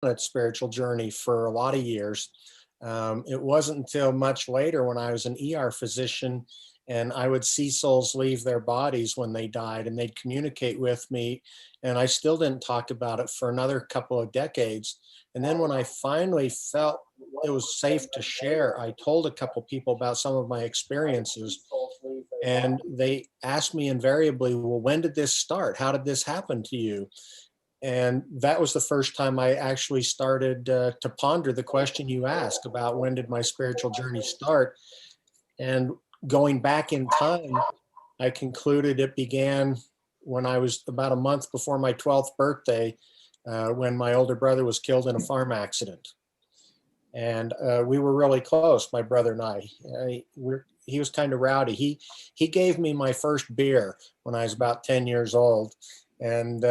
a spiritual journey for a lot of years. It wasn't until much later when I was an ER physician and I would see souls leave their bodies when they died and they'd communicate with me. And I still didn't talk about it for another couple of decades. And then when I finally felt it was safe to share, I told a couple people about some of my experiences. And they asked me invariably, well, when did this start? How did this happen to you? And that was the first time I actually started to ponder the question you asked about when did my spiritual journey start. And going back in time, I concluded it began when I was about a month before my 12th birthday, when my older brother was killed in a farm accident. And we were really close, my brother and I. He was kind of rowdy. He gave me my first beer when I was about 10 years old. And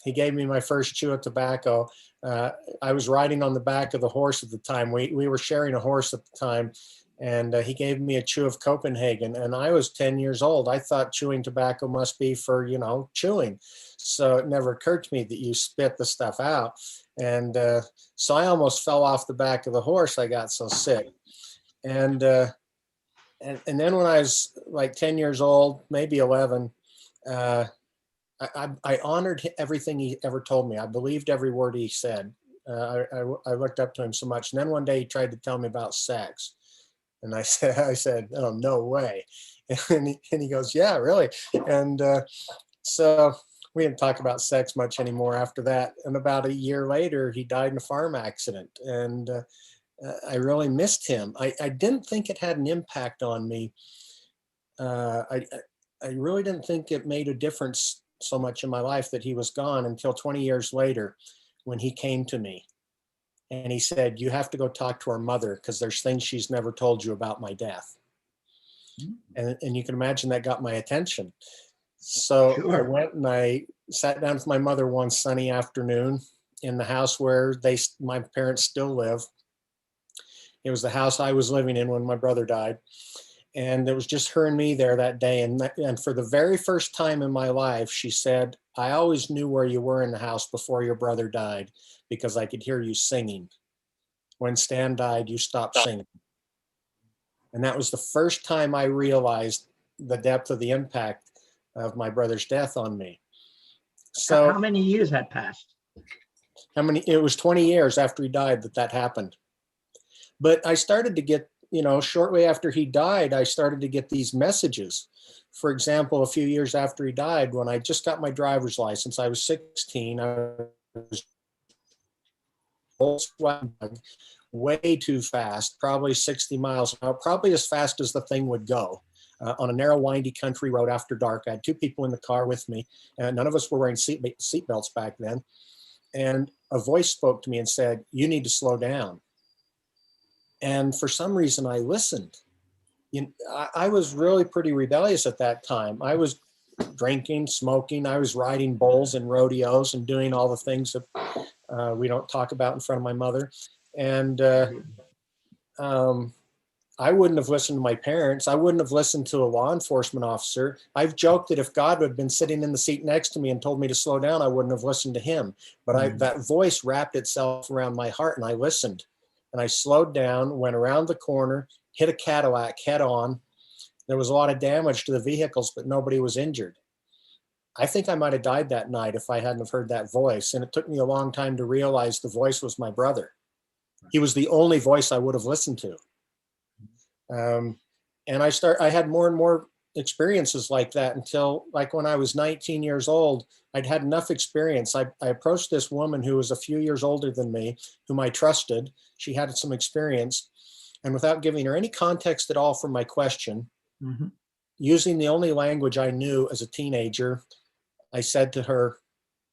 he gave me my first chew of tobacco. I was riding on the back of the horse at the time. We were sharing a horse at the time. And he gave me a chew of Copenhagen. And I was 10 years old. I thought chewing tobacco must be for, chewing. So it never occurred to me that you spit the stuff out. And so I almost fell off the back of the horse. I got so sick. And then when I was like 10 years old, maybe 11, I honored everything he ever told me. I believed every word he said. I looked up to him so much. And then one day he tried to tell me about sex. And I said, oh, no way. And he goes, yeah, really. And so we didn't talk about sex much anymore after that. And about a year later, he died in a farm accident. And I really missed him. I didn't think it had an impact on me. I really didn't think it made a difference so much in my life that he was gone until 20 years later when he came to me. And he said, you have to go talk to our mother because there's things she's never told you about my death. And you can imagine that got my attention. So sure. I went and I sat down with my mother one sunny afternoon in the house where my parents still live. It was the house I was living in when my brother died. And it was just her and me there that day. And for the very first time in my life, she said, I always knew where you were in the house before your brother died because I could hear you singing. When Stan died, you stopped singing. And that was the first time I realized the depth of the impact of my brother's death on me. So how many years had passed? It was 20 years after he died that happened. But I started to get, shortly after he died, I started to get these messages. For example, a few years after he died, when I just got my driver's license, I was 16, I was way too fast, probably 60 miles an hour, probably as fast as the thing would go. On a narrow, windy country road after dark. I had two people in the car with me, and none of us were wearing seat belts back then. And a voice spoke to me and said, you need to slow down. And for some reason, I listened. I was really pretty rebellious at that time. I was drinking, smoking. I was riding bulls and rodeos and doing all the things that we don't talk about in front of my mother. And I wouldn't have listened to my parents. I wouldn't have listened to a law enforcement officer. I've joked that if God had been sitting in the seat next to me and told me to slow down, I wouldn't have listened to him. But that voice wrapped itself around my heart and I listened. And I slowed down, went around the corner, hit a Cadillac head on. There was a lot of damage to the vehicles, but nobody was injured. I think I might have died that night if I hadn't have heard that voice. And it took me a long time to realize the voice was my brother. He was the only voice I would have listened to. And I had more and more experiences like that until like when I was 19 years old, I'd had enough experience. I approached this woman who was a few years older than me, whom I trusted. She had some experience. And without giving her any context at all for my question, using the only language I knew as a teenager, I said to her,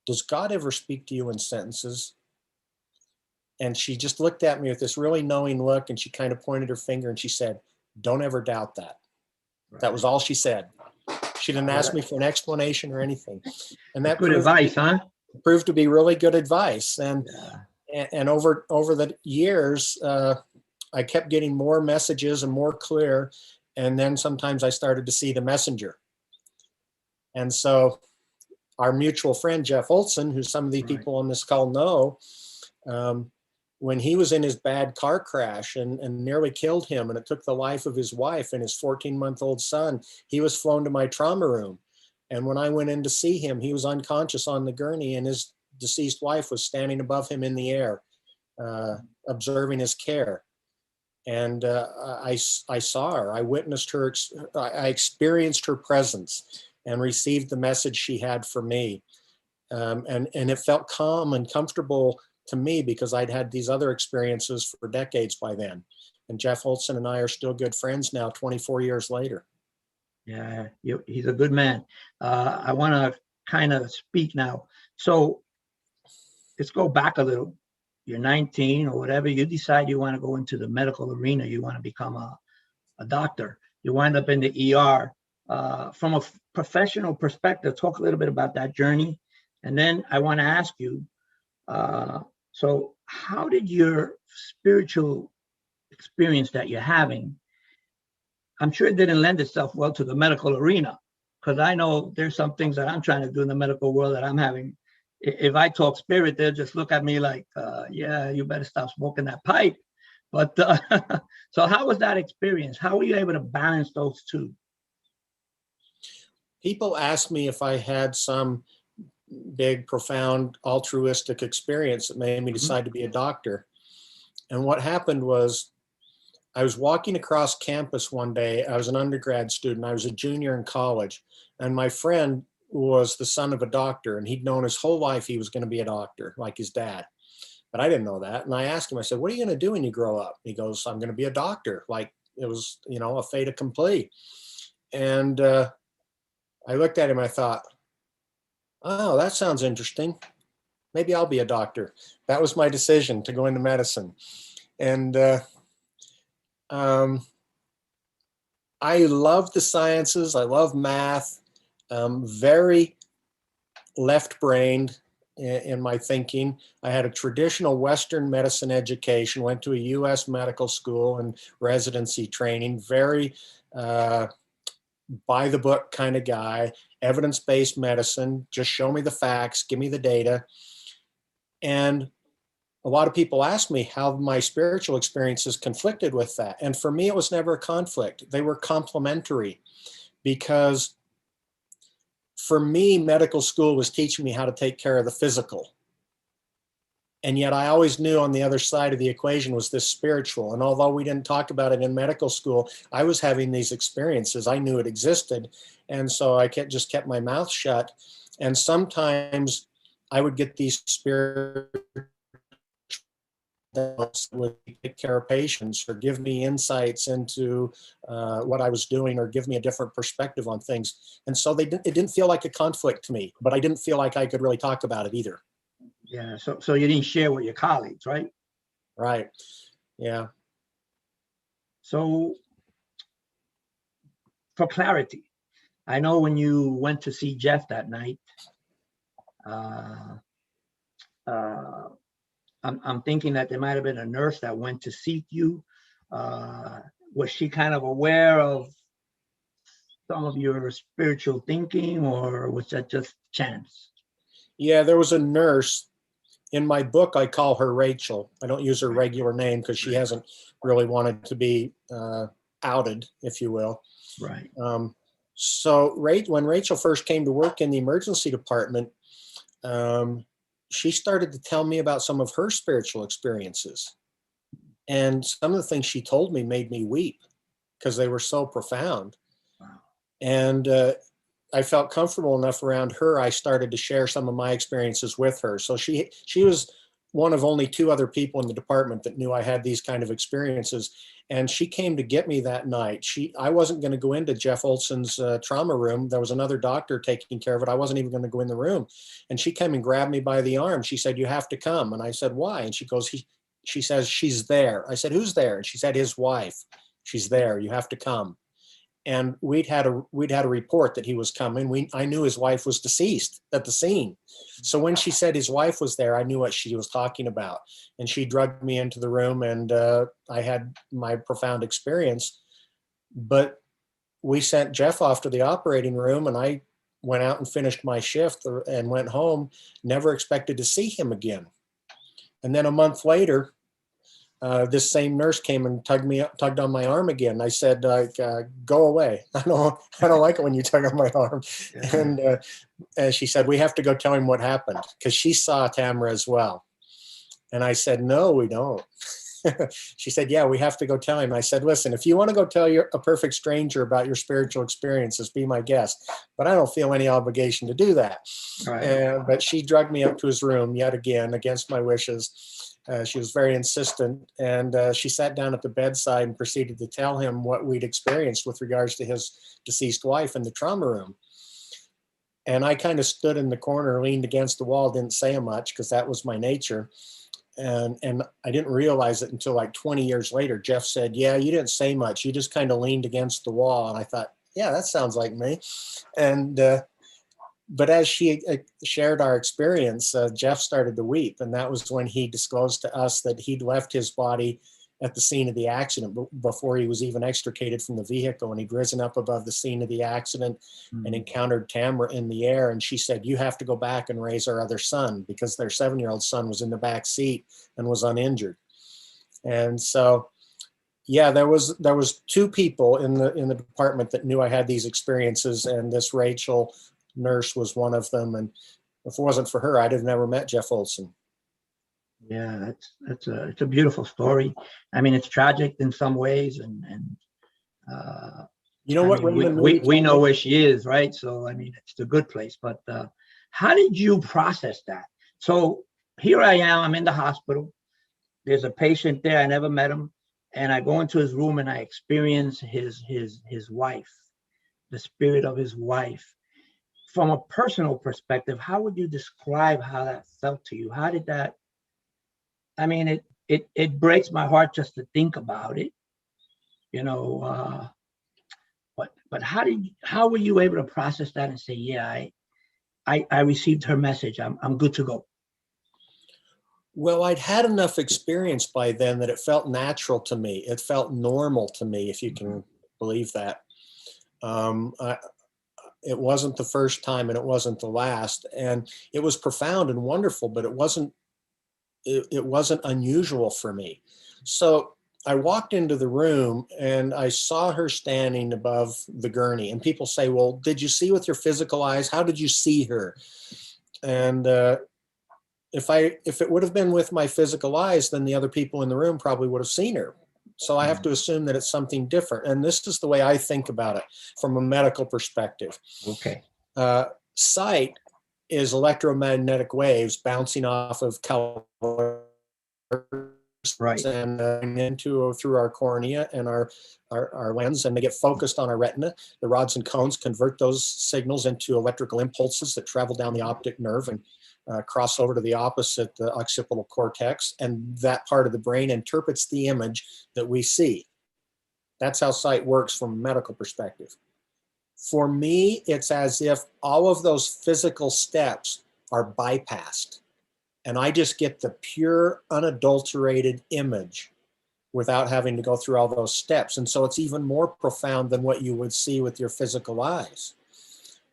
does God ever speak to you in sentences? And she just looked at me with this really knowing look, and she kind of pointed her finger and she said, don't ever doubt that. Right. That was all she said. She didn't ask me for an explanation or anything. And that good advice, huh? Proved to be really good advice. And over the years, I kept getting more messages and more clear. And then sometimes I started to see the messenger. And so our mutual friend, Jeff Olsen, who some of the people on this call know, Um, when he was in his bad car crash and nearly killed him, and it took the life of his wife and his 14-month-old son, he was flown to my trauma room. And when I went in to see him, he was unconscious on the gurney, and his deceased wife was standing above him in the air, observing his care. And I saw her, I witnessed her, I experienced her presence and received the message she had for me. And it felt calm and comfortable to me because I'd had these other experiences for decades by then. And Jeff Olsen and I are still good friends now, 24 years later. Yeah, he's a good man. I want to kind of speak now. So let's go back a little. You're 19 or whatever. You decide you want to go into the medical arena. You want to become a doctor. You wind up in the ER. From a professional perspective, talk a little bit about that journey. And then I want to ask you, so how did your spiritual experience that you're having, I'm sure it didn't lend itself well to the medical arena, because I know there's some things that I'm trying to do in the medical world that I'm having. If I talk spirit, they'll just look at me like, yeah, you better stop smoking that pipe. But so how was that experience? How were you able to balance those two? People ask me if I had some big, profound, altruistic experience that made me decide to be a doctor. And what happened was I was walking across campus one day. I was an undergrad student. I was a junior in college. And my friend was the son of a doctor, and he'd known his whole life he was going to be a doctor, like his dad. But I didn't know that. And I asked him, I said, what are you going to do when you grow up? He goes, I'm going to be a doctor. Like it was, a fait accompli. And I looked at him, I thought, oh, that sounds interesting. Maybe I'll be a doctor. That was my decision to go into medicine. And I love the sciences. I love math. Very left-brained in my thinking. I had a traditional Western medicine education, went to a US medical school and residency training, very by the book kind of guy, evidence-based medicine, just show me the facts, give me the data. And a lot of people ask me how my spiritual experiences conflicted with that. And for me, it was never a conflict. They were complementary, because for me, medical school was teaching me how to take care of the physical. And yet I always knew on the other side of the equation was this spiritual. And although we didn't talk about it in medical school, I was having these experiences. I knew it existed. And so I just kept my mouth shut. And sometimes I would get these spiritual that would take care of patients or give me insights into what I was doing or give me a different perspective on things. And so it didn't feel like a conflict to me, but I didn't feel like I could really talk about it either. Yeah, so you didn't share with your colleagues, right? Right, yeah. So for clarity, I know when you went to see Jeff that night, I'm thinking that there might have been a nurse that went to seek you. Was she kind of aware of some of your spiritual thinking, or was that just chance? Yeah, there was a nurse. In my book, I call her Rachel. I don't use her regular name because she hasn't really wanted to be outed, if you will. Right. So when Rachel first came to work in the emergency department, she started to tell me about some of her spiritual experiences. And some of the things she told me made me weep because they were so profound. Wow. And I felt comfortable enough around her. I started to share some of my experiences with her. So she was one of only 2 other people in the department that knew I had these kind of experiences. And she came to get me that night. I wasn't going to go into Jeff Olsen's trauma room. There was another doctor taking care of it. I wasn't even going to go in the room. And she came and grabbed me by the arm. She said, you have to come. And I said, why? And she says, she's there. I said, who's there? And she said, his wife. She's there. You have to come. And we'd had a report that he was coming. I knew his wife was deceased at the scene. So when she said his wife was there, I knew what she was talking about. And she drugged me into the room, and I had my profound experience. But we sent Jeff off to the operating room, and I went out and finished my shift and went home, never expected to see him again. And then a month later, this same nurse came and tugged on my arm again. I said, "Go away! I don't like it when you tug on my arm." Yeah. And she said, "We have to go tell him what happened," because she saw Tamara as well. And I said, "No, we don't." She said, "Yeah, we have to go tell him." I said, "Listen, if you want to go tell a perfect stranger about your spiritual experiences, be my guest, but I don't feel any obligation to do that." Right. But she dragged me up to his room yet again against my wishes. She was very insistent, and she sat down at the bedside and proceeded to tell him what we'd experienced with regards to his deceased wife in the trauma room. And I kind of stood in the corner, leaned against the wall, didn't say much because that was my nature. And I didn't realize it until like 20 years later. Jeff said, "Yeah, you didn't say much. You just kind of leaned against the wall." And I thought, yeah, that sounds like me. And but as she shared our experience, Jeff started to weep. And that was when he disclosed to us that he'd left his body at the scene of the accident before he was even extricated from the vehicle. And he'd risen up above the scene of the accident and encountered Tamara in the air. And she said, "You have to go back and raise our other son," because their 7-year-old son was in the back seat and was uninjured. And so, yeah, there was 2 people in the department that knew I had these experiences, and this Rachel nurse was one of them. And if it wasn't for her, I'd have never met Jeff Olsen. Yeah, it's a beautiful story. I mean, it's tragic in some ways, and uh, You know I what mean, Raymond Moody we told know me? where she is, right? So I mean, it's a good place. But how did you process that? So here I am. I'm in the hospital. There's a patient there. I never met him, and I go into his room and I experience his wife, the spirit of his wife. From a personal perspective, how would you describe how that felt to you? How did that? I mean, it breaks my heart just to think about it, you know. But how were you able to process that and say, yeah, I received her message. I'm good to go. Well, I'd had enough experience by then that it felt natural to me. It felt normal to me, if you Mhm. can believe that. Um, I, it wasn't the first time and it wasn't the last. And it was profound and wonderful, but it wasn't unusual for me. So I walked into the room and I saw her standing above the gurney. And people say, "Well, did you see with your physical eyes? How did you see her?" And if it would have been with my physical eyes, then the other people in the room probably would have seen her. So I have to assume that it's something different. And this is the way I think about it from a medical perspective. Okay. Sight is electromagnetic waves bouncing off of color Right. and into through our cornea and our lens, and they get focused on our retina. The rods and cones convert those signals into electrical impulses that travel down the optic nerve and cross over to the opposite, the occipital cortex, and that part of the brain interprets the image that we see. That's how sight works from a medical perspective. For me, it's as if all of those physical steps are bypassed, and I just get the pure, unadulterated image without having to go through all those steps. And so it's even more profound than what you would see with your physical eyes.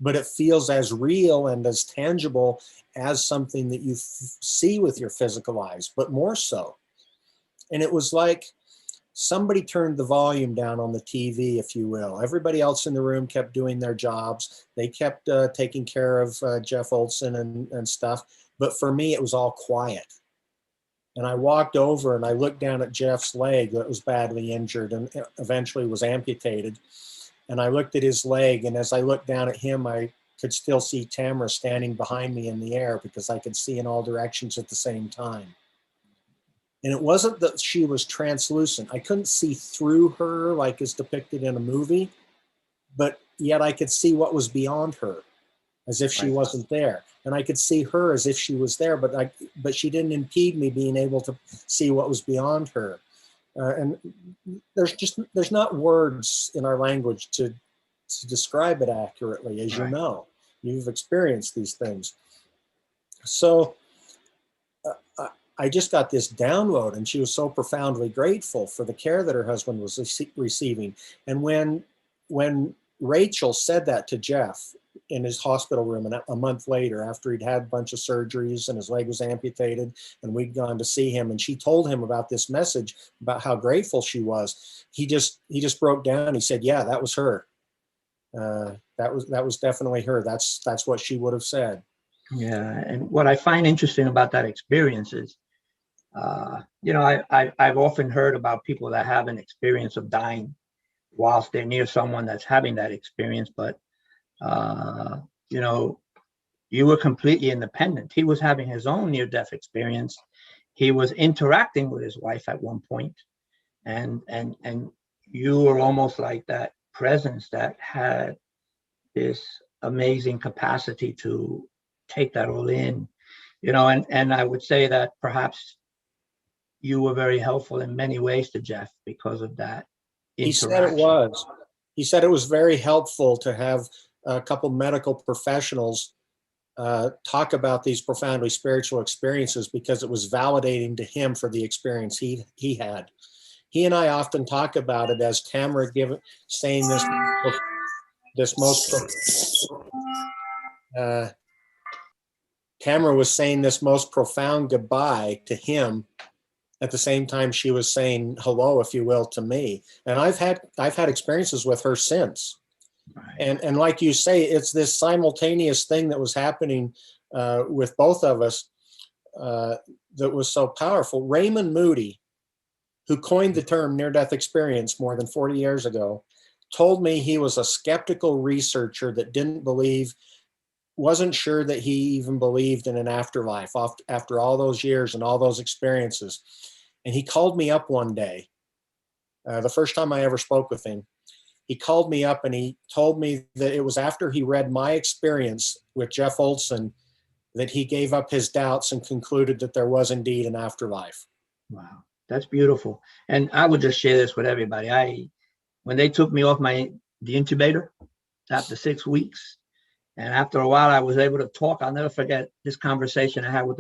But it feels as real and as tangible as something that you see with your physical eyes, but more so. And it was like somebody turned the volume down on the TV, if you will. Everybody else in the room kept doing their jobs. They kept taking care of Jeff Olsen and stuff. But for me, it was all quiet. And I walked over and I looked down at Jeff's leg that was badly injured and eventually was amputated. And I looked at his leg, and as I looked down at him, I could still see Tamara standing behind me in the air because I could see in all directions at the same time. And it wasn't that she was translucent. I couldn't see through her like is depicted in a movie, but yet I could see what was beyond her as if she Right. wasn't there. And I could see her as if she was there, but she didn't impede me being able to see what was beyond her. And there's not words in our language to describe it accurately, as you Right. know. You've experienced these things. So I just got this download, and she was so profoundly grateful for the care that her husband was receiving. And when Rachel said that to Jeff, in his hospital room, and a month later, after he'd had a bunch of surgeries and his leg was amputated, and we'd gone to see him, and she told him about this message about how grateful she was. He just broke down. He said, "Yeah, that was her. That was definitely her. That's what she would have said." Yeah, and what I find interesting about that experience is, I've often heard about people that have an experience of dying whilst they're near someone that's having that experience, but uh, you know, you were completely independent. He was having his own near-death experience. He was interacting with his wife at one point, and you were almost like that presence that had this amazing capacity to take that all in, and I would say that perhaps you were very helpful in many ways to Jeff because of that He said it interaction. was. He said it was very helpful to have a couple medical professionals talk about these profoundly spiritual experiences, because it was validating to him for the experience he had. He and I often talk about it as Tamara saying this most Tamara was saying this most profound goodbye to him at the same time she was saying hello, if you will, to me. And I've had experiences with her since. Right. And like you say, it's this simultaneous thing that was happening with both of us that was so powerful. Raymond Moody, who coined the term near-death experience more than 40 years ago, told me he was a skeptical researcher that wasn't sure that he even believed in an afterlife after all those years and all those experiences. And he called me up one day, the first time I ever spoke with him. He called me up and he told me that it was after he read my experience with Jeff Olsen that he gave up his doubts and concluded that there was indeed an afterlife. Wow, that's beautiful. And I would just share this with everybody. When they took me off the incubator after 6 weeks, and after a while I was able to talk, I'll never forget this conversation I had with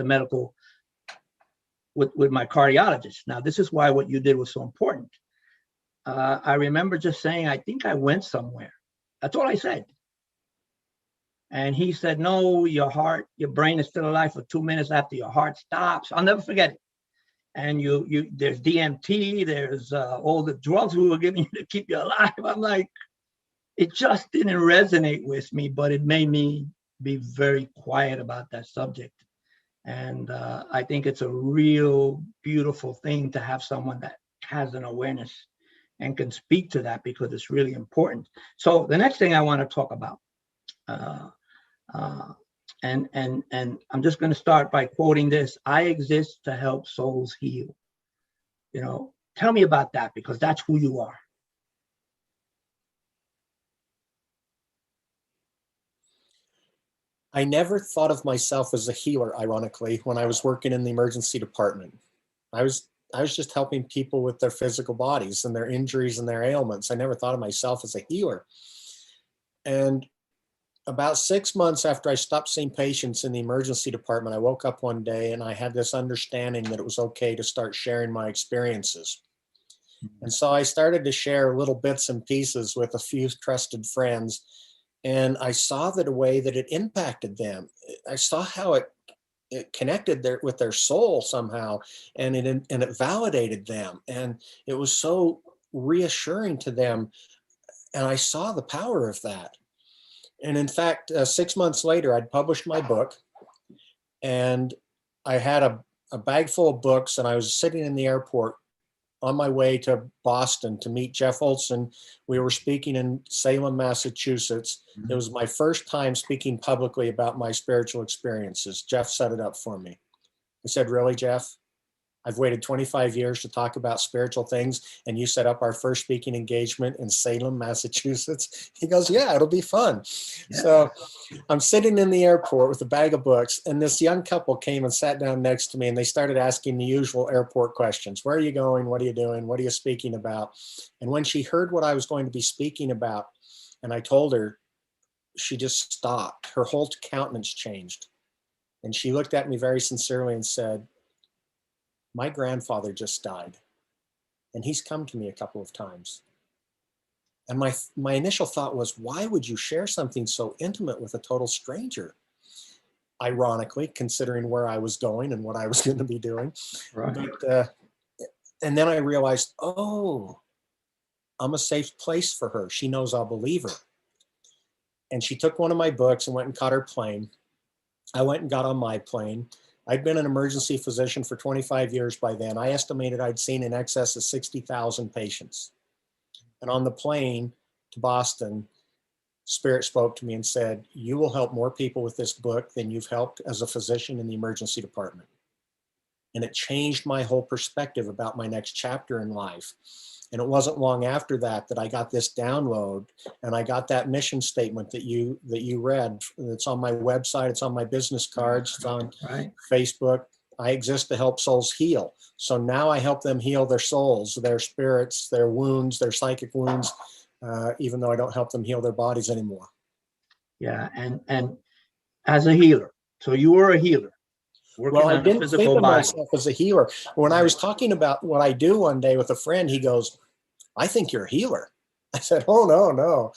with my cardiologist. Now, this is why what you did was so important. I remember just saying, I think I went somewhere. That's all I said. And he said, no, your brain is still alive for 2 minutes after your heart stops. I'll never forget it. And there's DMT, there's all the drugs we were giving you to keep you alive. I'm like, it just didn't resonate with me, but it made me be very quiet about that subject. And I think it's a real beautiful thing to have someone that has an awareness and can speak to that, because it's really important. So the next thing I want to talk about, and I'm just going to start by quoting this: "I exist to help souls heal." Tell me about that, because that's who you are. I never thought of myself as a healer, ironically, when I was working in the emergency department. I was just helping people with their physical bodies and their injuries and their ailments. I never thought of myself as a healer. And about 6 months after I stopped seeing patients in the emergency department, I woke up one day and I had this understanding that it was okay to start sharing my experiences. And so I started to share little bits and pieces with a few trusted friends. And I saw the way that it impacted them. I saw how it connected with their soul somehow, and it validated them. And it was so reassuring to them. And I saw the power of that. And in fact, 6 months later, I'd published my book, and I had a bag full of books, and I was sitting in the airport on my way to Boston to meet Jeff Olsen. We were speaking in Salem, Massachusetts. It was my first time speaking publicly about my spiritual experiences. Jeff set it up for me. He said, "Really, Jeff? I've waited 25 years to talk about spiritual things, and you set up our first speaking engagement in Salem, Massachusetts?" He goes, "Yeah, it'll be fun." Yeah. So I'm sitting in the airport with a bag of books, and this young couple came and sat down next to me, and they started asking the usual airport questions. "Where are you going? What are you doing? What are you speaking about?" And when she heard what I was going to be speaking about, and I told her, she just stopped. Her whole countenance changed. And she looked at me very sincerely and said, "My grandfather just died, and he's come to me a couple of times. And my initial thought was, why would you share something so intimate with a total stranger? Ironically, considering where I was going and what I was going to be doing. Right. But, and then I realized, oh, I'm a safe place for her. She knows I'll believe her. And she took one of my books and went and caught her plane. I went and got on my plane. I'd been an emergency physician for 25 years by then. I estimated I'd seen in excess of 60,000 patients. And on the plane to Boston, Spirit spoke to me and said, you will help more people with this book than you've helped as a physician in the emergency department. And it changed my whole perspective about my next chapter in life. And it wasn't long after that that I got this download, and I got that mission statement that you read. It's on my website, it's on my business cards, it's on Facebook. I exist to help souls heal. So now I help them heal their souls, their spirits, their wounds, their psychic wounds, even though I don't help them heal their bodies anymore. Yeah, and as a healer, so you were a healer. Well, I didn't think of myself as a healer. When I was talking about what I do one day with a friend, he goes, I think you're a healer. I said, oh, no.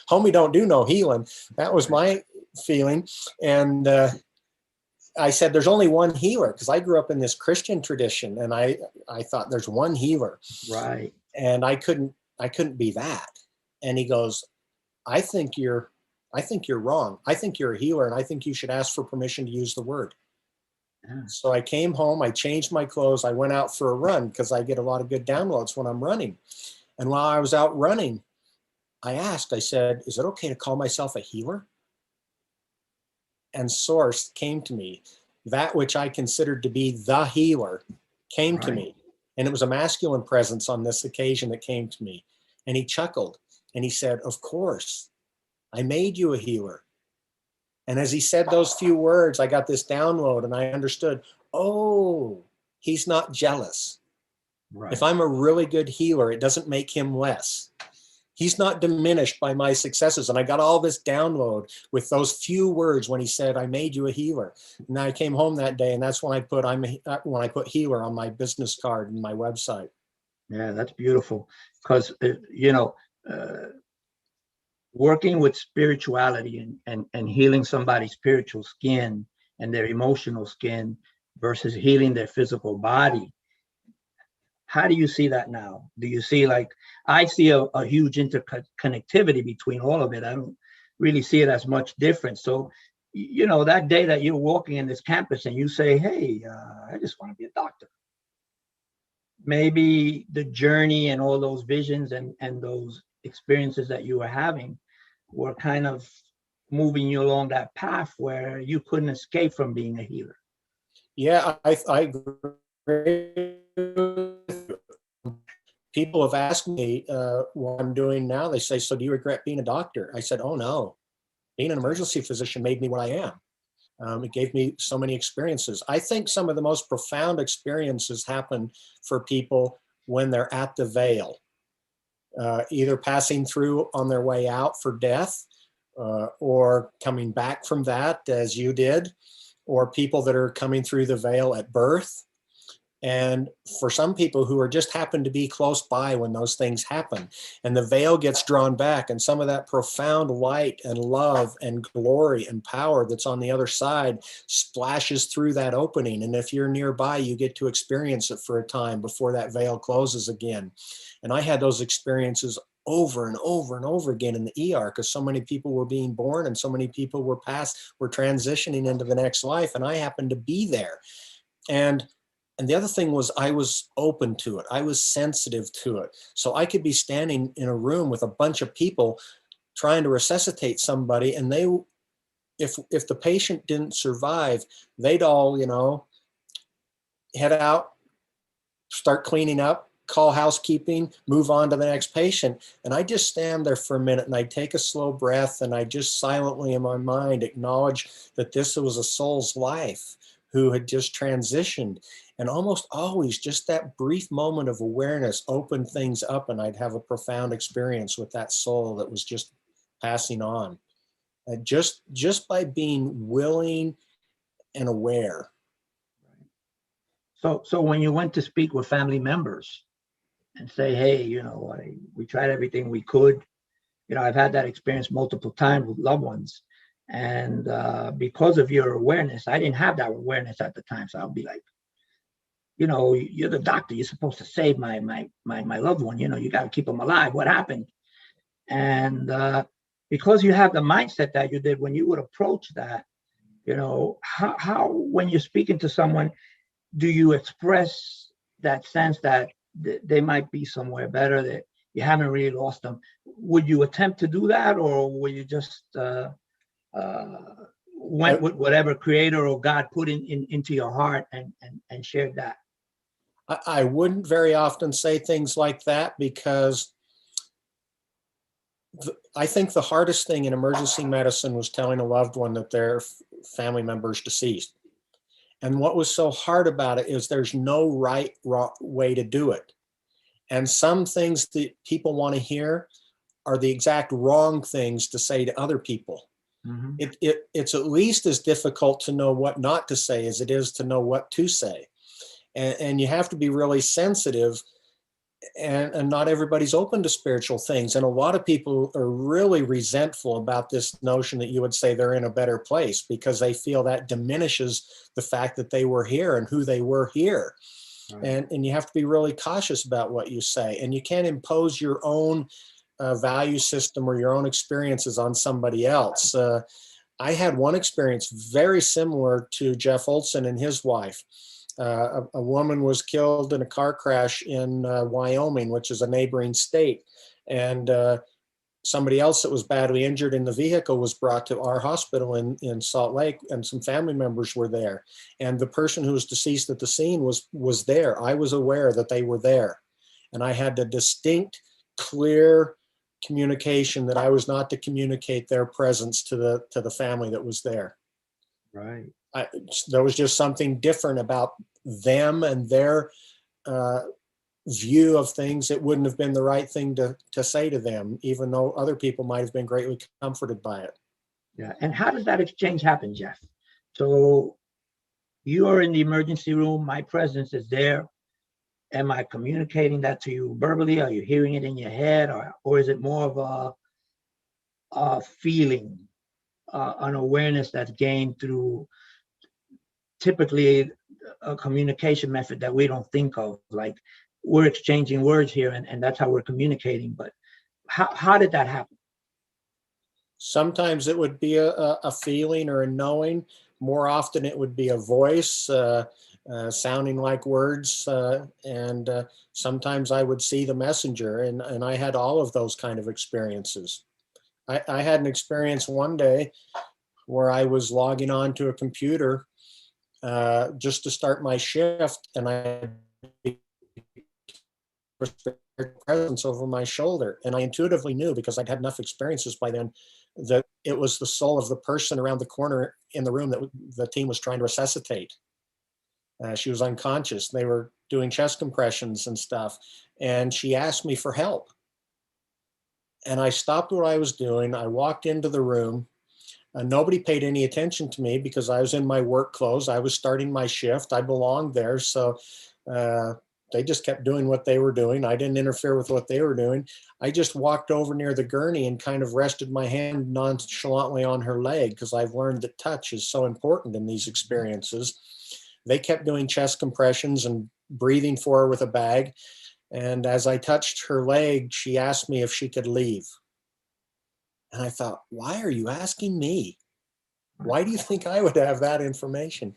Homie don't do no healing. That was my feeling. And I said, there's only one healer, because I grew up in this Christian tradition, and I thought there's one healer. Right. And I couldn't be that. And he goes, I think you're wrong. I think you're a healer, and I think you should ask for permission to use the word. Yeah. So I came home, I changed my clothes, I went out for a run, because I get a lot of good downloads when I'm running. And while I was out running, I said, is it okay to call myself a healer? And Source came to me. That which I considered to be the healer came to me. And it was a masculine presence on this occasion that came to me. And he chuckled and he said, of course, I made you a healer. And as he said those few words, I got this download and I understood, oh, he's not jealous. Right. If I'm a really good healer, it doesn't make him less. He's not diminished by my successes. And I got all this download with those few words when he said, I made you a healer. And I came home that day, and that's when I put healer on my business card and my website. Yeah, that's beautiful. Because, working with spirituality and healing somebody's spiritual skin and their emotional skin versus healing their physical body. How do you see that now? Do you see, like, I see a huge interconnectivity between all of it. I don't really see it as much different. So, that day that you're walking in this campus and you say, hey, I just want to be a doctor. Maybe the journey and all those visions and those experiences that you were having were kind of moving you along that path where you couldn't escape from being a healer. Yeah, I agree. People have asked me what I'm doing now. They say, so do you regret being a doctor? I said, oh no, being an emergency physician made me what I am. It gave me so many experiences. I think some of the most profound experiences happen for people when they're at the veil, either passing through on their way out for death, or coming back from that as you did, or people that are coming through the veil at birth. And for some people who are just happen to be close by when those things happen, and the veil gets drawn back, and some of that profound light and love and glory and power that's on the other side splashes through that opening. And if you're nearby, you get to experience it for a time before that veil closes again. And I had those experiences over and over and over again in the ER, because so many people were being born and so many people were transitioning into the next life. And I happened to be there. And the other thing was, I was open to it. I was sensitive to it. So I could be standing in a room with a bunch of people trying to resuscitate somebody, and they, if the patient didn't survive, they'd all, head out, start cleaning up, call housekeeping, move on to the next patient. And I just stand there for a minute and I take a slow breath, and I just silently in my mind acknowledge that this was a soul's life who had just transitioned. And almost always just that brief moment of awareness opened things up, and I'd have a profound experience with that soul that was just passing on. And just by being willing and aware. So when you went to speak with family members, and say, hey, we tried everything we could. I've had that experience multiple times with loved ones. And because of your awareness, I didn't have that awareness at the time. So I'll be like, you're the doctor. You're supposed to save my loved one. You got to keep them alive. What happened? And because you have the mindset that you did, when you would approach that, how when you're speaking to someone, do you express that sense that they might be somewhere better, that you haven't really lost them? Would you attempt to do that, or will you just went with whatever creator or God put into your heart and shared that? I wouldn't very often say things like that, because I think the hardest thing in emergency medicine was telling a loved one that their family member is deceased. And what was so hard about it is there's no right way to do it. And some things that people want to hear are the exact wrong things to say to other people. Mm-hmm. It's at least as difficult to know what not to say as it is to know what to say. And you have to be really sensitive, and not everybody's open to spiritual things. And a lot of people are really resentful about this notion that you would say they're in a better place, because they feel that diminishes the fact that they were here and who they were here. Right. And you have to be really cautious about what you say. And you can't impose your own value system or your own experiences on somebody else. I had one experience very similar to Jeff Olsen and his wife. A woman was killed in a car crash in Wyoming, which is a neighboring state. And somebody else that was badly injured in the vehicle was brought to our hospital in Salt Lake, and some family members were there. And the person who was deceased at the scene was there. I was aware that they were there. And I had a distinct, clear communication that I was not to communicate their presence to the family that was there. Right. There was just something different about them and their view of things. It wouldn't have been the right thing to say to them, even though other people might have been greatly comforted by it. Yeah. And how does that exchange happen, Jeff? So you are in the emergency room. My presence is there. Am I communicating that to you verbally? Are you hearing it in your head? Or is it more of a feeling, an awareness that's gained through typically a communication method that we don't think of? Like, we're exchanging words here, and that's how we're communicating. But how did that happen? Sometimes it would be a feeling or a knowing. More often it would be a voice sounding like words. And sometimes I would see the messenger, and I had all of those kind of experiences. I had an experience one day where I was logging on to a computer just to start my shift, and I presence over my shoulder. And I intuitively knew, because I'd had enough experiences by then, that it was the soul of the person around the corner in the room that the team was trying to resuscitate. She was unconscious. They were doing chest compressions and stuff. And she asked me for help. And I stopped what I was doing. I walked into the room. Nobody paid any attention to me because I was in my work clothes. I was starting my shift. I belonged there. So they just kept doing what they were doing. I didn't interfere with what they were doing. I just walked over near the gurney and kind of rested my hand nonchalantly on her leg, because I've learned that touch is so important in these experiences. They kept doing chest compressions and breathing for her with a bag. And as I touched her leg, she asked me if she could leave. And I thought, why are you asking me? Why do you think I would have that information?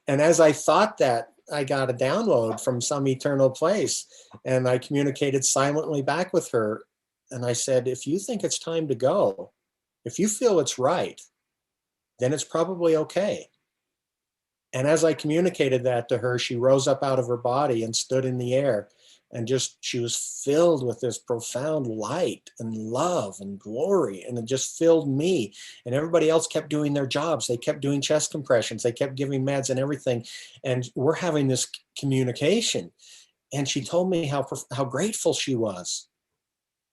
And as I thought that, I got a download from some eternal place, and I communicated silently back with her. And I said, if you think it's time to go, if you feel it's right, then it's probably okay. And as I communicated that to her, she rose up out of her body and stood in the air. And she was filled with this profound light and love and glory. And it just filled me. And everybody else kept doing their jobs. They kept doing chest compressions. They kept giving meds and everything. And we're having this communication. And she told me how grateful she was.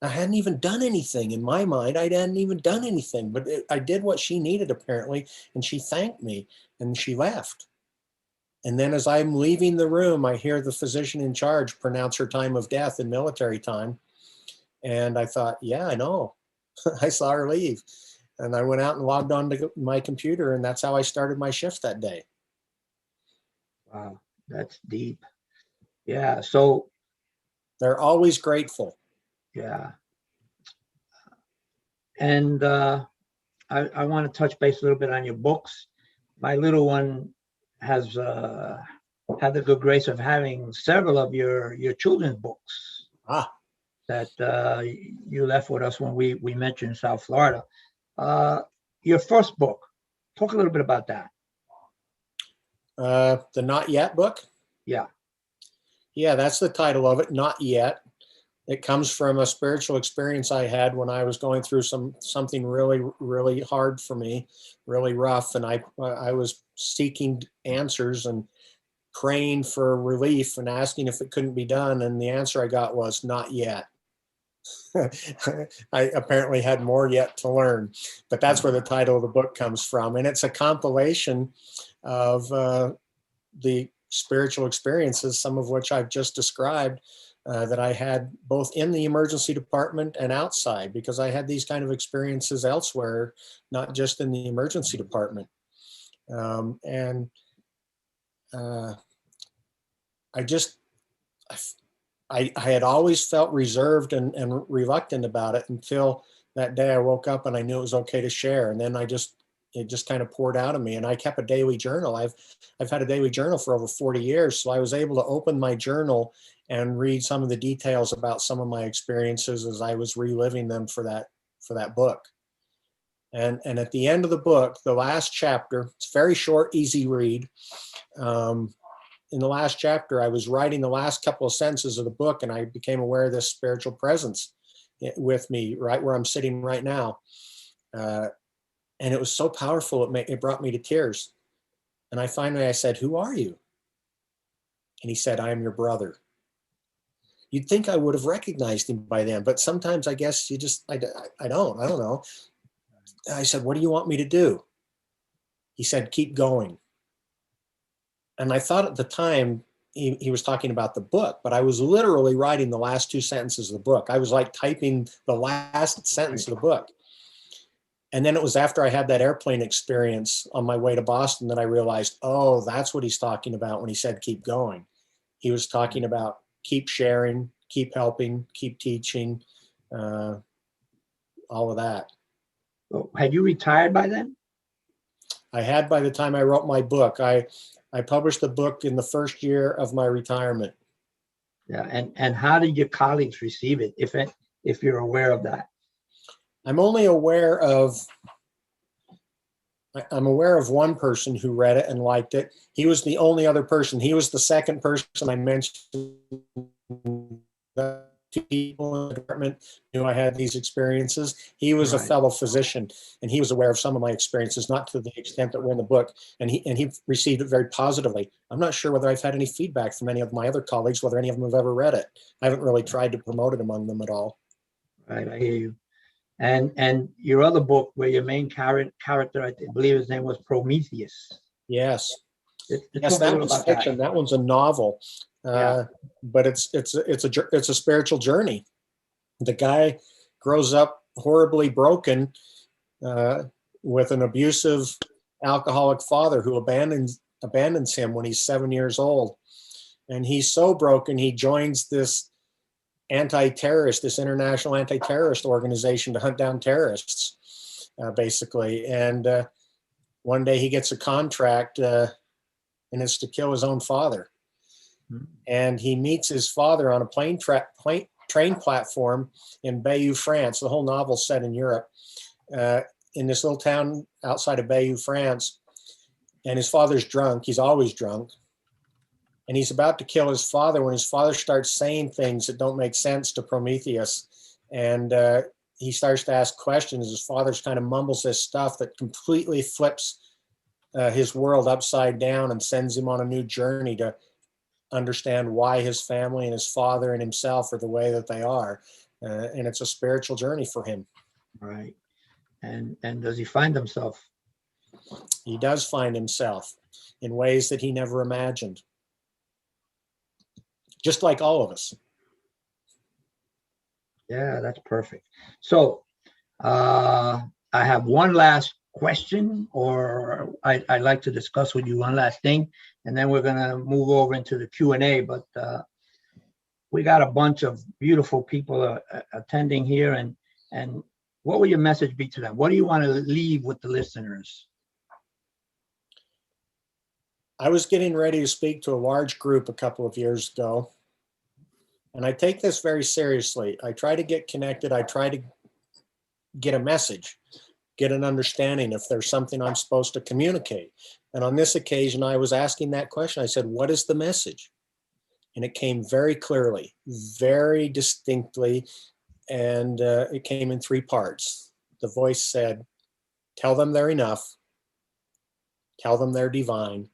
I hadn't even done anything in my mind. I hadn't even done anything, but I did what she needed apparently. And she thanked me and she left. And then as I'm leaving the room, I hear the physician in charge pronounce her time of death in military time. And I thought, yeah, I know. I saw her leave. And I went out and logged on to my computer, and that's how I started my shift that day. Wow, that's deep. Yeah. So, They're always grateful. yeah. And I want to touch base a little bit on your books. My little one has had the good grace of having several of your children's books Ah, that you left with us when we met you in South Florida. Your first book, talk a little bit about that. the Not Yet book. Yeah. Yeah, that's the title of it, Not Yet. It comes from a spiritual experience I had when I was going through something really, really hard for me, really rough. And I was seeking answers and praying for relief and asking if it couldn't be done. And the answer I got was not yet. I apparently had more yet to learn, but that's where the title of the book comes from. And it's a compilation of the spiritual experiences, some of which I've just described, that I had both in the emergency department and outside, because I had these kind of experiences elsewhere, not just in the emergency department. And I just, I had always felt reserved and reluctant about it until that day I woke up and I knew it was okay to share. And then it just kind of poured out of me. And I kept a daily journal. I've had a daily journal for over 40 years. So I was able to open my journal and read some of the details about some of my experiences as I was reliving them for that book. And at the end of the book, the last chapter, it's very short, easy read. In the last chapter, I was writing the last couple of sentences of the book, and I became aware of this spiritual presence with me right where I'm sitting right now. And it was so powerful, it brought me to tears. And I said, "Who are you?" And he said, "I am your brother." You'd think I would have recognized him by then, but sometimes I guess I don't know. I said, "What do you want me to do?" He said, "Keep going." And I thought at the time he was talking about the book, but I was literally writing the last two sentences of the book. I was like typing the last sentence of the book. And then it was after I had that airplane experience on my way to Boston that I realized, oh, that's what he's talking about when he said keep going. He was talking about keep sharing, keep helping, keep teaching, all of that. So had you retired by then? I had by the time I wrote my book. I published the book in the first year of my retirement. Yeah. And how did your colleagues receive it, if you're aware of that? I'm aware of one person who read it and liked it. He was the only other person. He was the second person I mentioned. The people in the department knew I had these experiences. He was a fellow physician, and he was aware of some of my experiences, not to the extent that were in the book. And he received it very positively. I'm not sure whether I've had any feedback from any of my other colleagues, whether any of them have ever read it. I haven't really tried to promote it among them at all. Right, I hear you. And your other book, where your main character, I believe his name was Prometheus. Yes. Yes, that one's fiction. That one's a novel, but it's a spiritual journey. The guy grows up horribly broken with an abusive alcoholic father who abandons him when he's 7 years old, and he's so broken he joins this international anti-terrorist organization to hunt down terrorists, basically. And one day he gets a contract. And it's to kill his own father. Mm-hmm. And he meets his father on a train platform in Bayeux, France. The whole novel's set in Europe, in this little town outside of Bayeux, France. And his father's drunk. He's always drunk. And he's about to kill his father when his father starts saying things that don't make sense to Prometheus. And he starts to ask questions. His father kind of mumbles this stuff that completely flips his world upside down and sends him on a new journey to understand why his family and his father and himself are the way that they are. And it's a spiritual journey for him. Right. And does he find himself? He does find himself. in ways that he never imagined. Just like all of us. Yeah, that's perfect. So I have one last question, or I'd like to discuss with you one last thing, and then we're going to move over into the Q&A. But we got a bunch of beautiful people attending here, and what will your message be to them? What do you want to leave with the listeners? I was getting ready to speak to a large group a couple of years ago, and I take this very seriously. I try to get connected. I try to get a message, get an understanding if there's something I'm supposed to communicate. And on this occasion, I was asking that question. I said, what is the message? And it came very clearly, very distinctly, and it came in three parts. The voice said, tell them they're enough, tell them they're divine,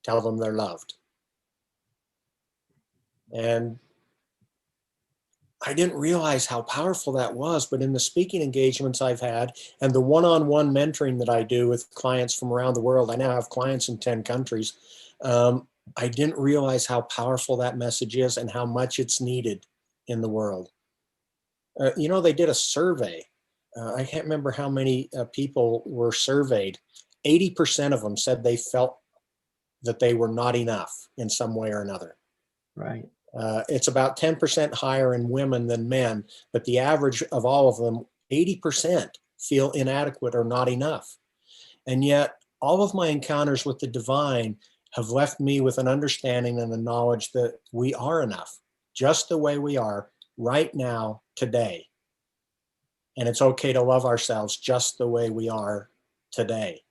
tell them they're loved. And I didn't realize how powerful that was, but in the speaking engagements I've had and the one-on-one mentoring that I do with clients from around the world, I now have clients in 10 countries. I didn't realize how powerful that message is and how much it's needed in the world. You know, they did a survey. I can't remember how many people were surveyed. 80% of them said they felt that they were not enough in some way or another. Right. It's about 10% higher in women than men, but the average of all of them, 80% feel inadequate or not enough. And yet all of my encounters with the divine have left me with an understanding and a knowledge that we are enough, just the way we are right now, today. And it's okay to love ourselves just the way we are today.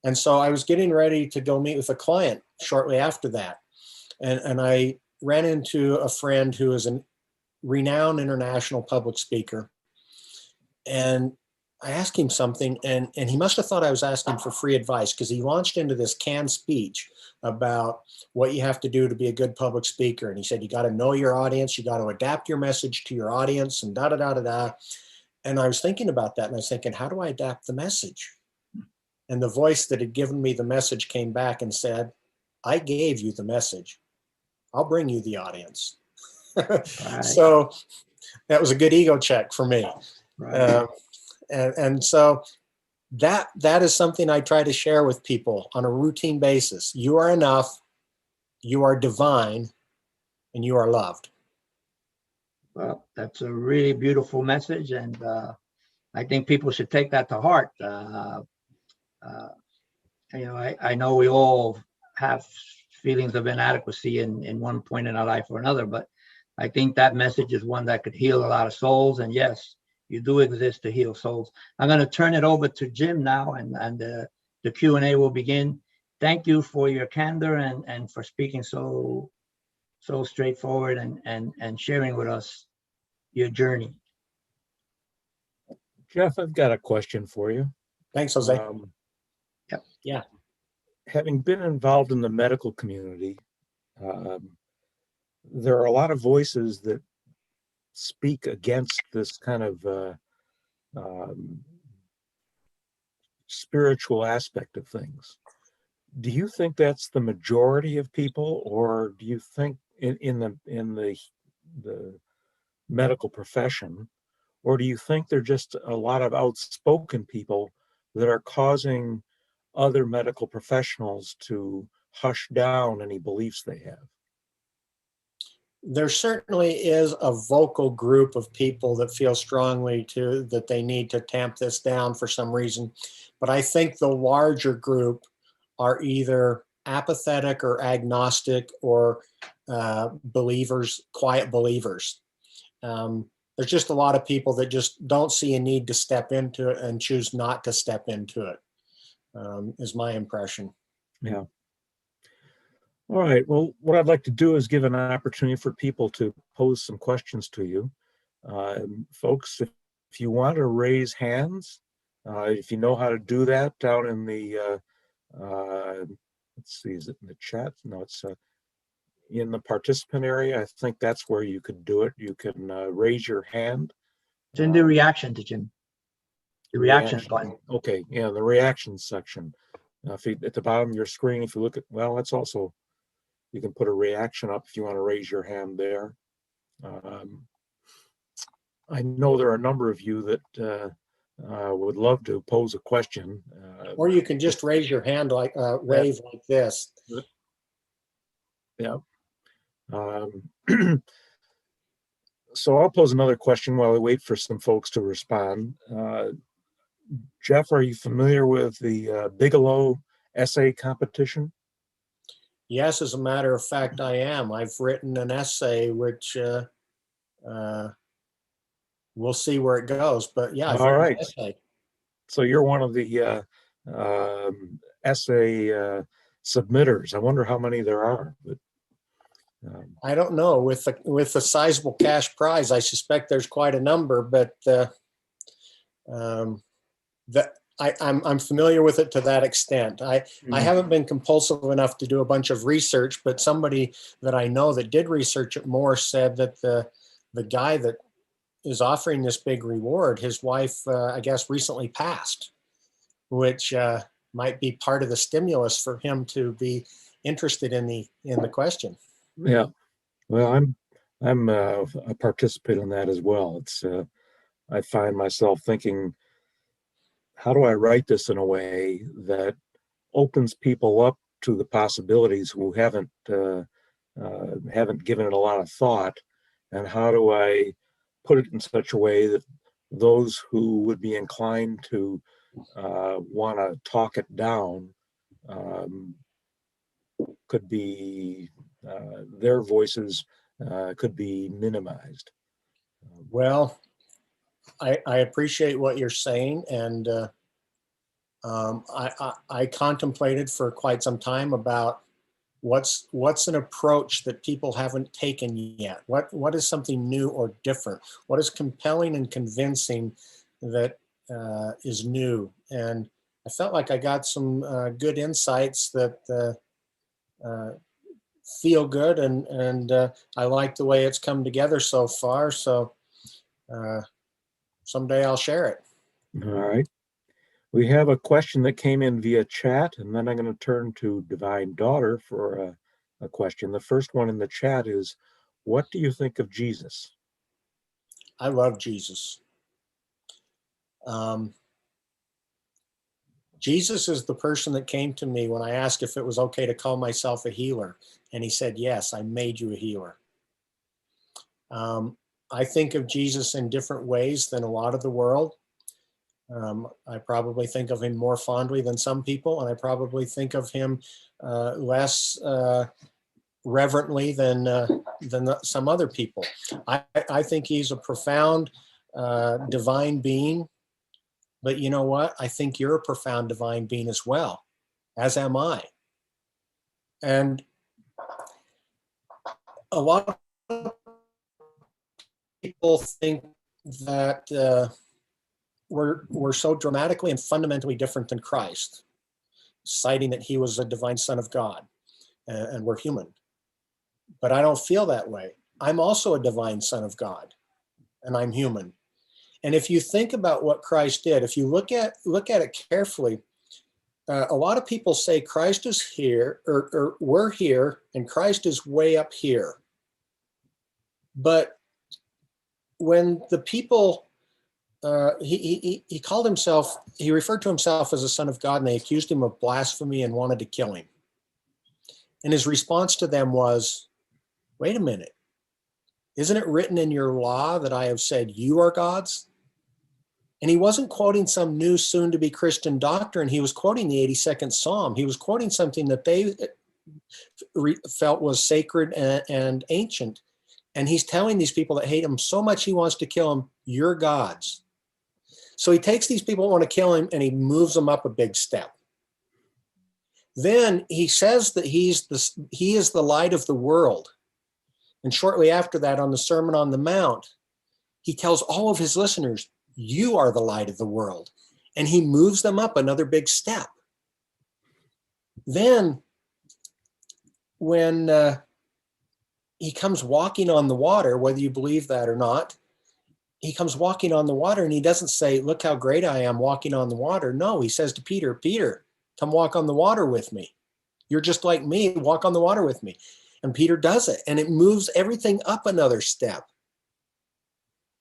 And so I was getting ready to go meet with a client shortly after that. And I ran into a friend who is a renowned international public speaker. And I asked him something, and he must have thought I was asking for free advice, because he launched into this canned speech about what you have to do to be a good public speaker. And he said, you got to know your audience, you got to adapt your message to your audience, and da da da da da. And I was thinking about that, and I was thinking, how do I adapt the message? And the voice that had given me the message came back and said, I gave you the message. I'll bring you the audience. Right. So that was a good ego check for me. Right. And so that is something I try to share with people on a routine basis. You are enough, you are divine, and you are loved. Well, that's a really beautiful message, and I think people should take that to heart. You know, I know we all have feelings of inadequacy in one point in our life or another, but I think that message is one that could heal a lot of souls. And yes, you do exist to heal souls. I'm going to turn it over to Jim now, and the Q&A will begin. Thank you for your candor and for speaking so straightforward and sharing with us your journey. Jeff, I've got a question for you. Thanks, Jose. Yep. Yeah. Having been involved in the medical community, there are a lot of voices that speak against this kind of spiritual aspect of things. Do you think that's the majority of people, or do you think in the medical profession, or do you think they're just a lot of outspoken people that are causing other medical professionals to hush down any beliefs they have? There certainly is a vocal group of people that feel strongly that they need to tamp this down for some reason. But I think the larger group are either apathetic or agnostic or believers, quiet believers. There's just a lot of people that just don't see a need to step into it and choose not to step into it, is my impression. Yeah. All right. Well, what I'd like to do is give an opportunity for people to pose some questions to you. Folks, if you want to raise hands, if you know how to do that down in the, let's see, is it in the chat? No, it's in the participant area. I think that's where you could do it. You can raise your hand. It's in the reaction to Jim. The reaction button. Okay, yeah, the reactions section. If you, at the bottom of your screen, if you look at, well, that's also, you can put a reaction up if you want to raise your hand there. I know there are a number of you that would love to pose a question. Or you can just raise your hand like wave like this. Yeah. So I'll pose another question while I wait for some folks to respond. Jeff, are you familiar with the Bigelow essay competition? Yes, as a matter of fact, I am. I've written an essay which we'll see where it goes. But yeah, I've All written right. an essay. So you're one of the essay submitters. I wonder how many there are. But I don't know. With the sizable cash prize, I suspect there's quite a number. But I'm familiar with it to that extent. I haven't been compulsive enough to do a bunch of research, but somebody that I know that did research it more said that the guy that is offering this big reward, his wife, I guess, recently passed, which might be part of the stimulus for him to be interested in the question. Yeah, well, I'm a participant in that as well. It's I find myself thinking, how do I write this in a way that opens people up to the possibilities who haven't given it a lot of thought, and how do I put it in such a way that those who would be inclined to want to talk it down could be their voices could be minimized. Well, I appreciate what you're saying, and I contemplated for quite some time about what's an approach that people haven't taken yet. What is something new or different? What is compelling and convincing that is new? And I felt like I got some good insights that feel good, and I like the way it's come together so far. So someday I'll share it. All right. We have a question that came in via chat, and then I'm going to turn to Divine Daughter for a question. The first one in the chat is, what do you think of Jesus? I love Jesus. Jesus is the person that came to me when I asked if it was okay to call myself a healer. And he said, yes, I made you a healer. I think of Jesus in different ways than a lot of the world. I probably think of him more fondly than some people, and I probably think of him less reverently than some other people. I think he's a profound divine being, but you know what? I think you're a profound divine being as well, as am I. And a lot of people think that we're so dramatically and fundamentally different than Christ, citing that he was a divine son of God and we're human. But I don't feel that way. I'm also a divine son of God, and I'm human. And if you think about what Christ did, if you look at it carefully, a lot of people say Christ is here, or we're here, and Christ is way up here. But when the people, he called himself, he referred to himself as a son of God, and they accused him of blasphemy and wanted to kill him. And his response to them was, wait a minute, isn't it written in your law that I have said you are gods? And he wasn't quoting some new soon-to-be Christian doctrine. He was quoting the 82nd Psalm. He was quoting something that they felt was sacred and ancient. And he's telling these people that hate him so much he wants to kill them, you're gods. So he takes these people that want to kill him and he moves them up a big step. Then he says that he is the light of the world. And shortly after that, on the Sermon on the Mount, he tells all of his listeners, you are the light of the world. And he moves them up another big step. Then when he comes walking on the water, whether you believe that or not, he comes walking on the water and he doesn't say, look how great I am walking on the water. No, he says to Peter, Peter, come walk on the water with me. You're just like me, walk on the water with me. And Peter does it, and it moves everything up another step.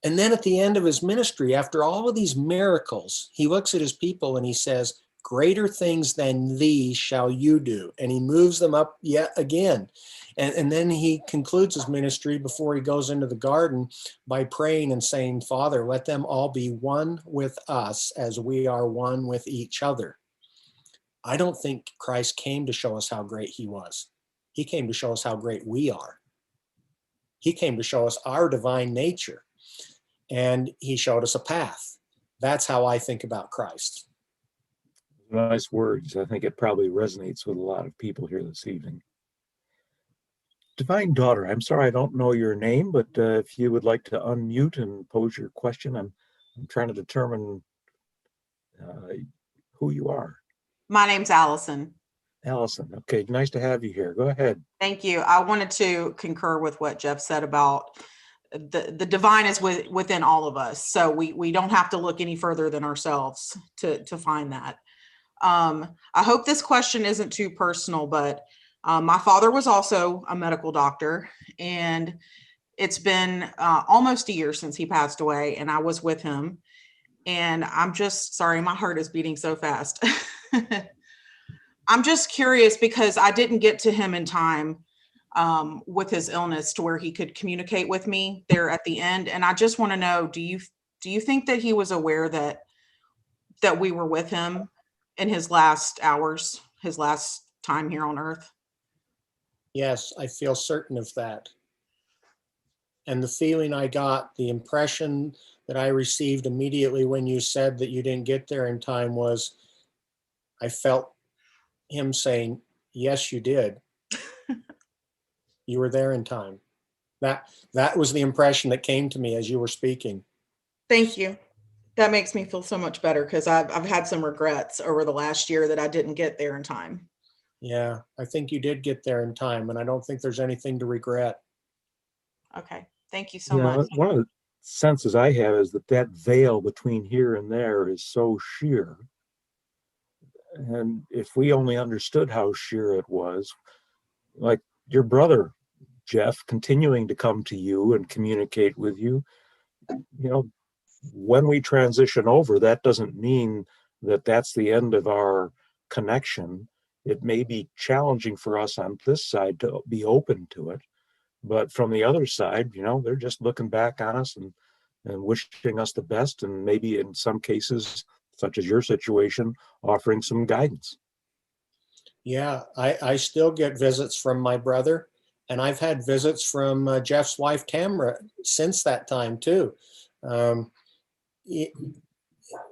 And then at the end of his ministry, after all of these miracles, he looks at his people and he says, greater things than these shall you do. And he moves them up yet again. And then he concludes his ministry before he goes into the garden by praying and saying, Father, let them all be one with us as we are one with each other. I don't think Christ came to show us how great he was. He came to show us how great we are. He came to show us our divine nature. And he showed us a path. That's how I think about Christ. Nice words. I think it probably resonates with a lot of people here this evening. Divine Daughter, I'm sorry I don't know your name, but if you would like to unmute and pose your question, I'm trying to determine who you are. My name's Allison. Allison, okay, nice to have you here. Go ahead. Thank you. I wanted to concur with what Jeff said about the divine is within all of us. So we don't have to look any further than ourselves to find that. I hope this question isn't too personal, but my father was also a medical doctor, and it's been almost a year since he passed away, and I was with him. And I'm just sorry, my heart is beating so fast. I'm just curious because I didn't get to him in time with his illness to where he could communicate with me there at the end. And I just want to know, do you think that he was aware that we were with him in his last hours, his last time here on earth? Yes, I feel certain of that. And the feeling I got, the impression that I received immediately when you said that you didn't get there in time was, I felt him saying, yes, you did. You were there in time. That was the impression that came to me as you were speaking. Thank you. That makes me feel so much better because I've had some regrets over the last year that I didn't get there in time. Yeah, I think you did get there in time, and I don't think there's anything to regret. Okay. Thank you so much. One of the senses I have is that veil between here and there is so sheer. And if we only understood how sheer it was, like your brother, Jeff, continuing to come to you and communicate with you, when we transition over, that doesn't mean that that's the end of our connection. It may be challenging for us on this side to be open to it, but from the other side, they're just looking back on us and wishing us the best, and maybe in some cases, such as your situation, offering some guidance. Yeah, I still get visits from my brother, and I've had visits from Jeff's wife, Tamara, since that time too.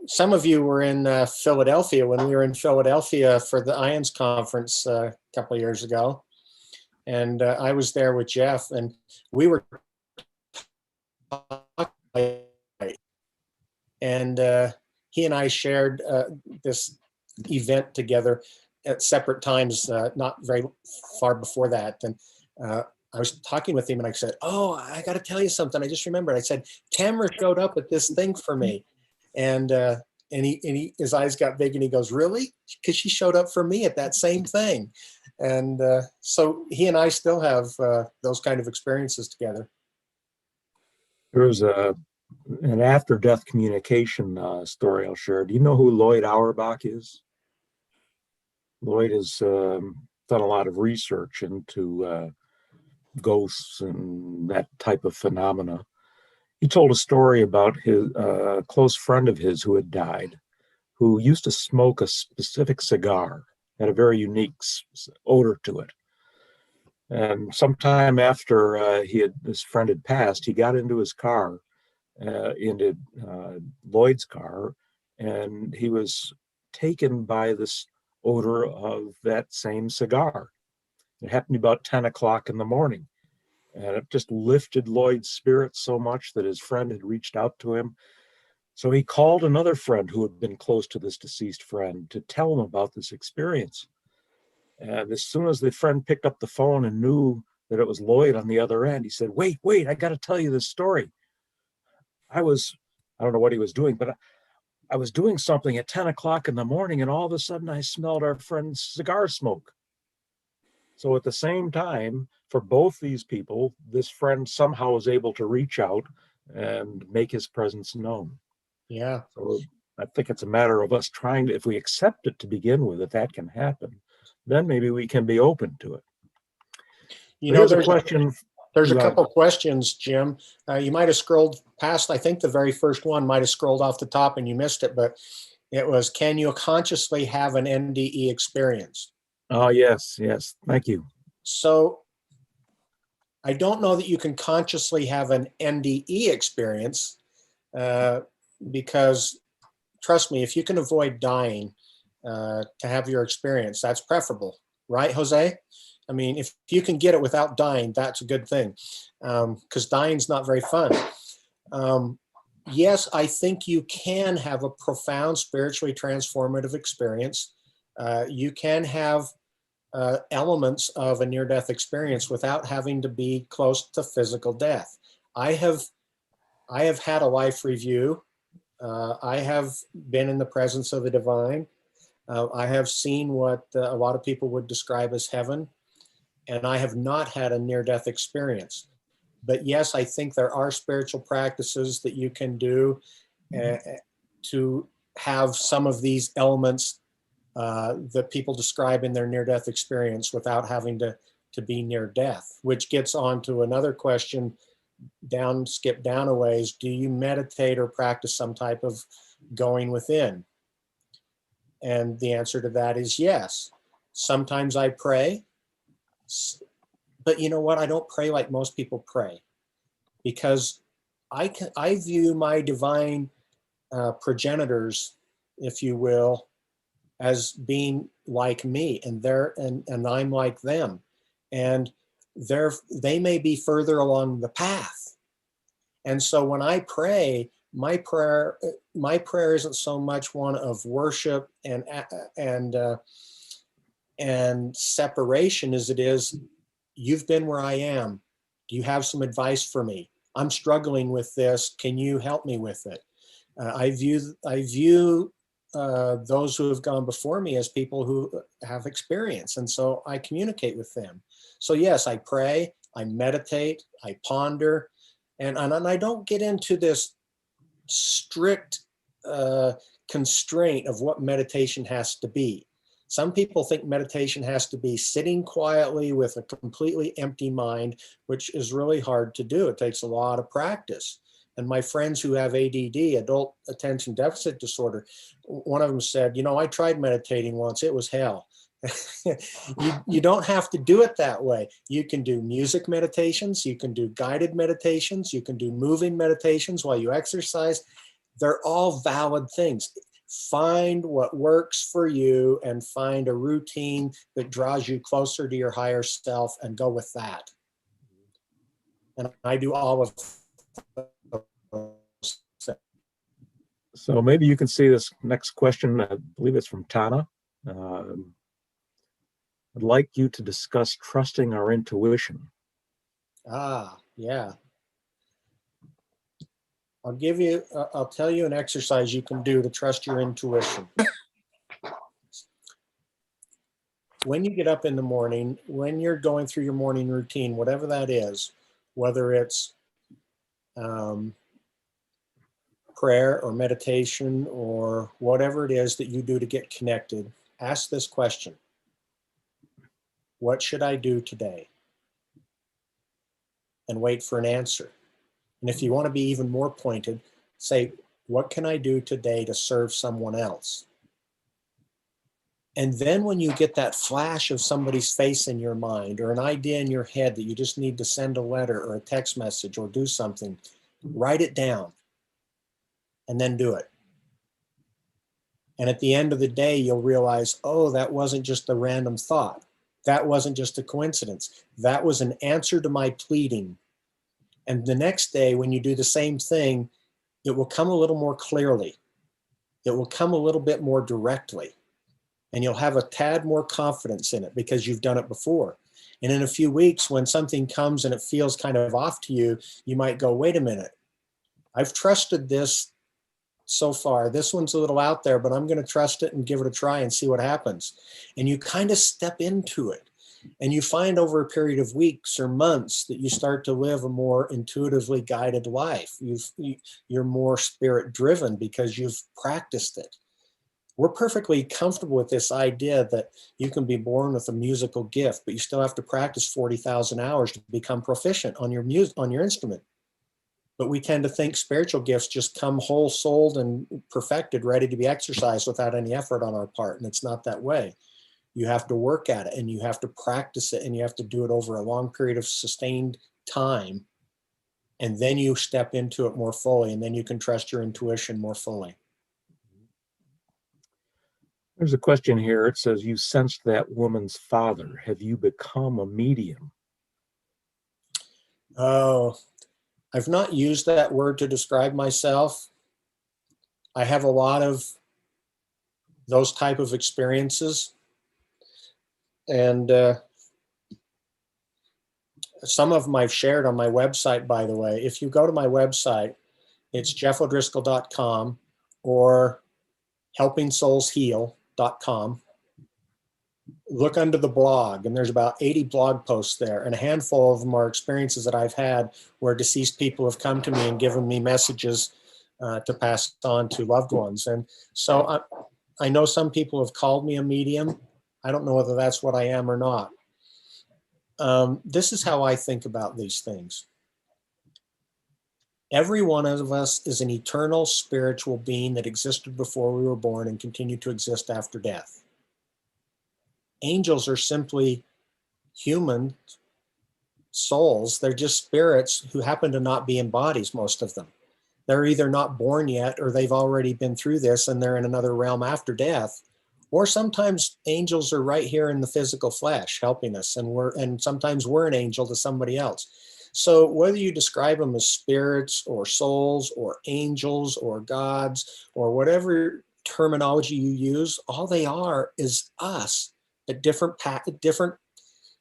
Some of you were in Philadelphia when we were in Philadelphia for the IONS conference a couple of years ago. And I was there with Jeff, and we were talking, and he and I shared this event together at separate times, not very far before that. And I was talking with him, and I said, oh, I got to tell you something. I just remembered. I said, Tamara showed up at this thing for me. And he his eyes got big, and he goes, really? Because she showed up for me at that same thing. And so he and I still have those kind of experiences together. There was an after-death communication story I'll share. Do you know who Lloyd Auerbach is? Lloyd has done a lot of research into ghosts and that type of phenomena. He told a story about his close friend of his who had died, who used to smoke a specific cigar, had a very unique odor to it. And sometime after this friend had passed, he got into his car, into Lloyd's car, and he was taken by this odor of that same cigar. It happened about 10 o'clock in the morning. And it just lifted Lloyd's spirits so much that his friend had reached out to him. So he called another friend who had been close to this deceased friend to tell him about this experience. And as soon as the friend picked up the phone and knew that it was Lloyd on the other end, he said, wait, I got to tell you this story. I don't know what he was doing, but I was doing something at 10 o'clock in the morning, and all of a sudden I smelled our friend's cigar smoke. So at the same time, for both these people, this friend somehow was able to reach out and make his presence known. Yeah. So I think it's a matter of us trying to, if we accept it to begin with, if that can happen, then maybe we can be open to it. You But know, here's a question. there's a Go ahead. couple questions, Jim. You might have scrolled past, I think the very first one might have scrolled off the top and you missed it, but it was, can you consciously have an NDE experience? Oh, yes, yes. Thank you. So I don't know that you can consciously have an NDE experience because trust me, if you can avoid dying to have your experience, that's preferable, right, Jose? I mean, if you can get it without dying, that's a good thing, because dying's not very fun. Yes, I think you can have a profound spiritually transformative experience. You can have elements of a near-death experience without having to be close to physical death. I have had a life review. I have been in the presence of the divine. I have seen what a lot of people would describe as heaven, and I have not had a near-death experience. But yes, I think there are spiritual practices that you can do to have some of these elements that people describe in their near-death experience without having to be near death, which gets on to another question, skip down a ways. Do you meditate or practice some type of going within? And the answer to that is yes. Sometimes I pray, but you know what? I don't pray like most people pray, because I view my divine progenitors, if you will, as being like me, and I'm like them, and they may be further along the path. And so when I pray, my prayer isn't so much one of worship and separation as it is, you've been where I am. Do you have some advice for me? I'm struggling with this. Can you help me with it? I view those who have gone before me as people who have experience, and so I communicate with them. So yes, I pray, I meditate, I ponder, and I don't get into this strict constraint of what meditation has to be. Some people think meditation has to be sitting quietly with a completely empty mind, which is really hard to do. It takes a lot of practice. And my friends who have ADD, adult attention deficit disorder, one of them said, you know, I tried meditating once, it was hell. You don't have to do it that way. You can do music meditations, you can do guided meditations, you can do moving meditations while you exercise. They're all valid things. Find what works for you and find a routine that draws you closer to your higher self and go with that. And I do all of those. So maybe you can see this next question. I believe it's from Tana. I'd like you to discuss trusting our intuition. Yeah. I'll tell you an exercise you can do to trust your intuition. When you get up in the morning, when you're going through your morning routine, whatever that is, whether it's prayer or meditation or whatever it is that you do to get connected, ask this question: what should I do today? And wait for an answer. And if you want to be even more pointed, say, what can I do today to serve someone else? And then when you get that flash of somebody's face in your mind or an idea in your head that you just need to send a letter or a text message or do something, write it down and then do it. And at the end of the day, you'll realize, oh, that wasn't just a random thought. That wasn't just a coincidence. That was an answer to my pleading. And the next day, when you do the same thing, it will come a little more clearly. It will come a little bit more directly. And you'll have a tad more confidence in it because you've done it before. And in a few weeks, when something comes and it feels kind of off to you, you might go, wait a minute, I've trusted this so far. This one's a little out there, but I'm going to trust it and give it a try and see what happens. And you kind of step into it. And you find over a period of weeks or months that you start to live a more intuitively guided life. You're more spirit driven because you've practiced it. We're perfectly comfortable with this idea that you can be born with a musical gift, but you still have to practice 40,000 hours to become proficient on your instrument. But we tend to think spiritual gifts just come whole souled and perfected, ready to be exercised without any effort on our part. And it's not that way. You have to work at it and you have to practice it and you have to do it over a long period of sustained time. And then you step into it more fully, and then you can trust your intuition more fully. There's a question here. It says, you sensed that woman's father. Have you become a medium? Oh, I've not used that word to describe myself. I have a lot of those type of experiences. And some of them I've shared on my website, by the way. If you go to my website, it's jeffodriscoll.com or helpingsoulsheal.com. Look under the blog, and there's about 80 blog posts there, and a handful of them are experiences that I've had where deceased people have come to me and given me messages to pass on to loved ones. And so I know some people have called me a medium. I don't know whether that's what I am or not. This is how I think about these things. Every one of us is an eternal spiritual being that existed before we were born and continued to exist after death. Angels are simply human souls. They're just spirits who happen to not be in bodies, most of them. They're either not born yet or they've already been through this and they're in another realm after death. Or sometimes angels are right here in the physical flesh helping us, and sometimes we're an angel to somebody else. So whether you describe them as spirits or souls or angels or gods or whatever terminology you use, all they are is us at different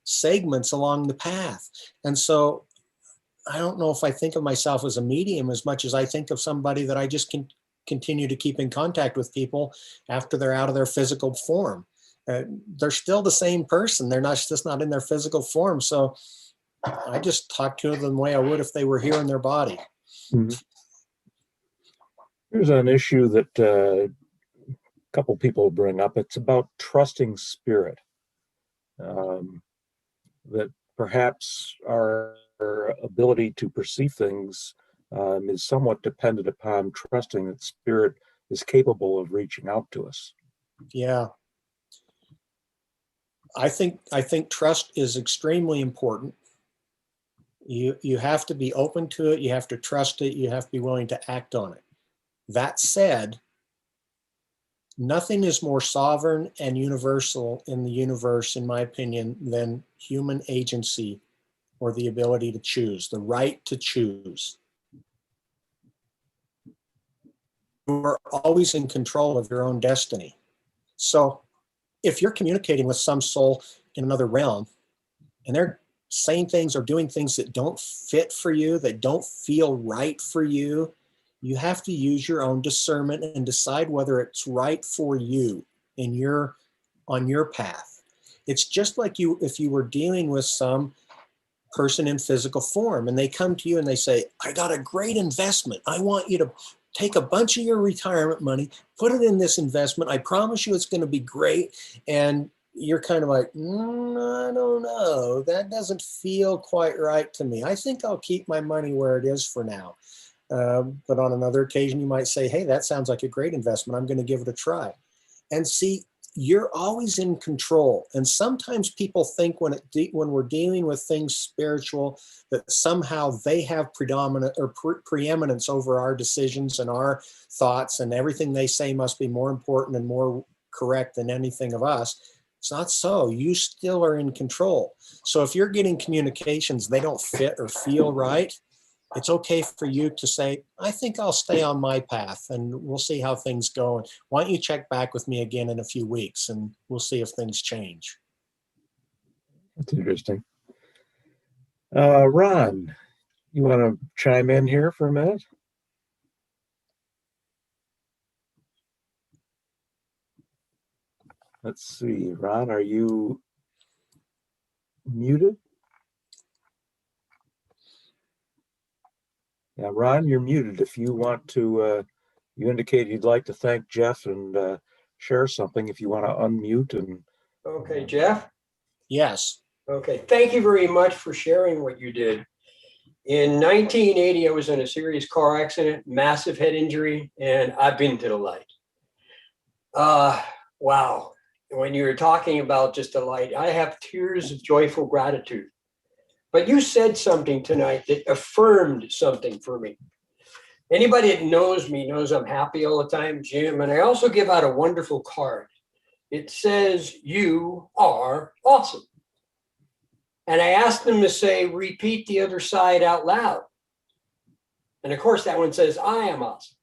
segments along the path. And so I don't know if I think of myself as a medium as much as I think of somebody that I just can continue to keep in contact with people after they're out of their physical form. They're still the same person. They're just not in their physical form. So I just talk to them the way I would if they were here in their body. Mm-hmm. Here's an issue that a couple people bring up. It's about trusting spirit. That perhaps our ability to perceive things is somewhat dependent upon trusting that spirit is capable of reaching out to us. Yeah. I think trust is extremely important. You have to be open to it. You have to trust it. You have to be willing to act on it. That said, nothing is more sovereign and universal in the universe, in my opinion, than human agency or the ability to choose, the right to choose. You are always in control of your own destiny. So if you're communicating with some soul in another realm and they're saying things or doing things that don't fit for you, that don't feel right for you, you have to use your own discernment and decide whether it's right for you on your path. It's just like if you were dealing with some person in physical form and they come to you and they say, I got a great investment. I want you to take a bunch of your retirement money, put it in this investment. I promise you it's going to be great. And you're kind of like, I don't know. That doesn't feel quite right to me. I think I'll keep my money where it is for now. But on another occasion, you might say, hey, that sounds like a great investment. I'm going to give it a try. And see, you're always in control. And sometimes people think when we're dealing with things spiritual, that somehow they have predominant or preeminence over our decisions and our thoughts, and everything they say must be more important and more correct than anything of us. It's not so. You still are in control. So if you're getting communications, they don't fit or feel right, it's okay for you to say, I think I'll stay on my path and we'll see how things go. And why don't you check back with me again in a few weeks and we'll see if things change. That's interesting. Ron, you want to chime in here for a minute? Let's see, Ron, are you muted? Yeah, Ron, you're muted. If you want to, you indicate you'd like to thank Jeff and share something. If you want to unmute and. Okay, Jeff. Yes. Okay, thank you very much for sharing what you did. In 1980, I was in a serious car accident, massive head injury, and I've been to the light. Wow. When you were talking about just the light, I have tears of joyful gratitude. But you said something tonight that affirmed something for me. Anybody that knows me knows I'm happy all the time, Jim, and I also give out a wonderful card. It says, "You are awesome." And I asked them to say, repeat the other side out loud. And of course, that one says, "I am awesome."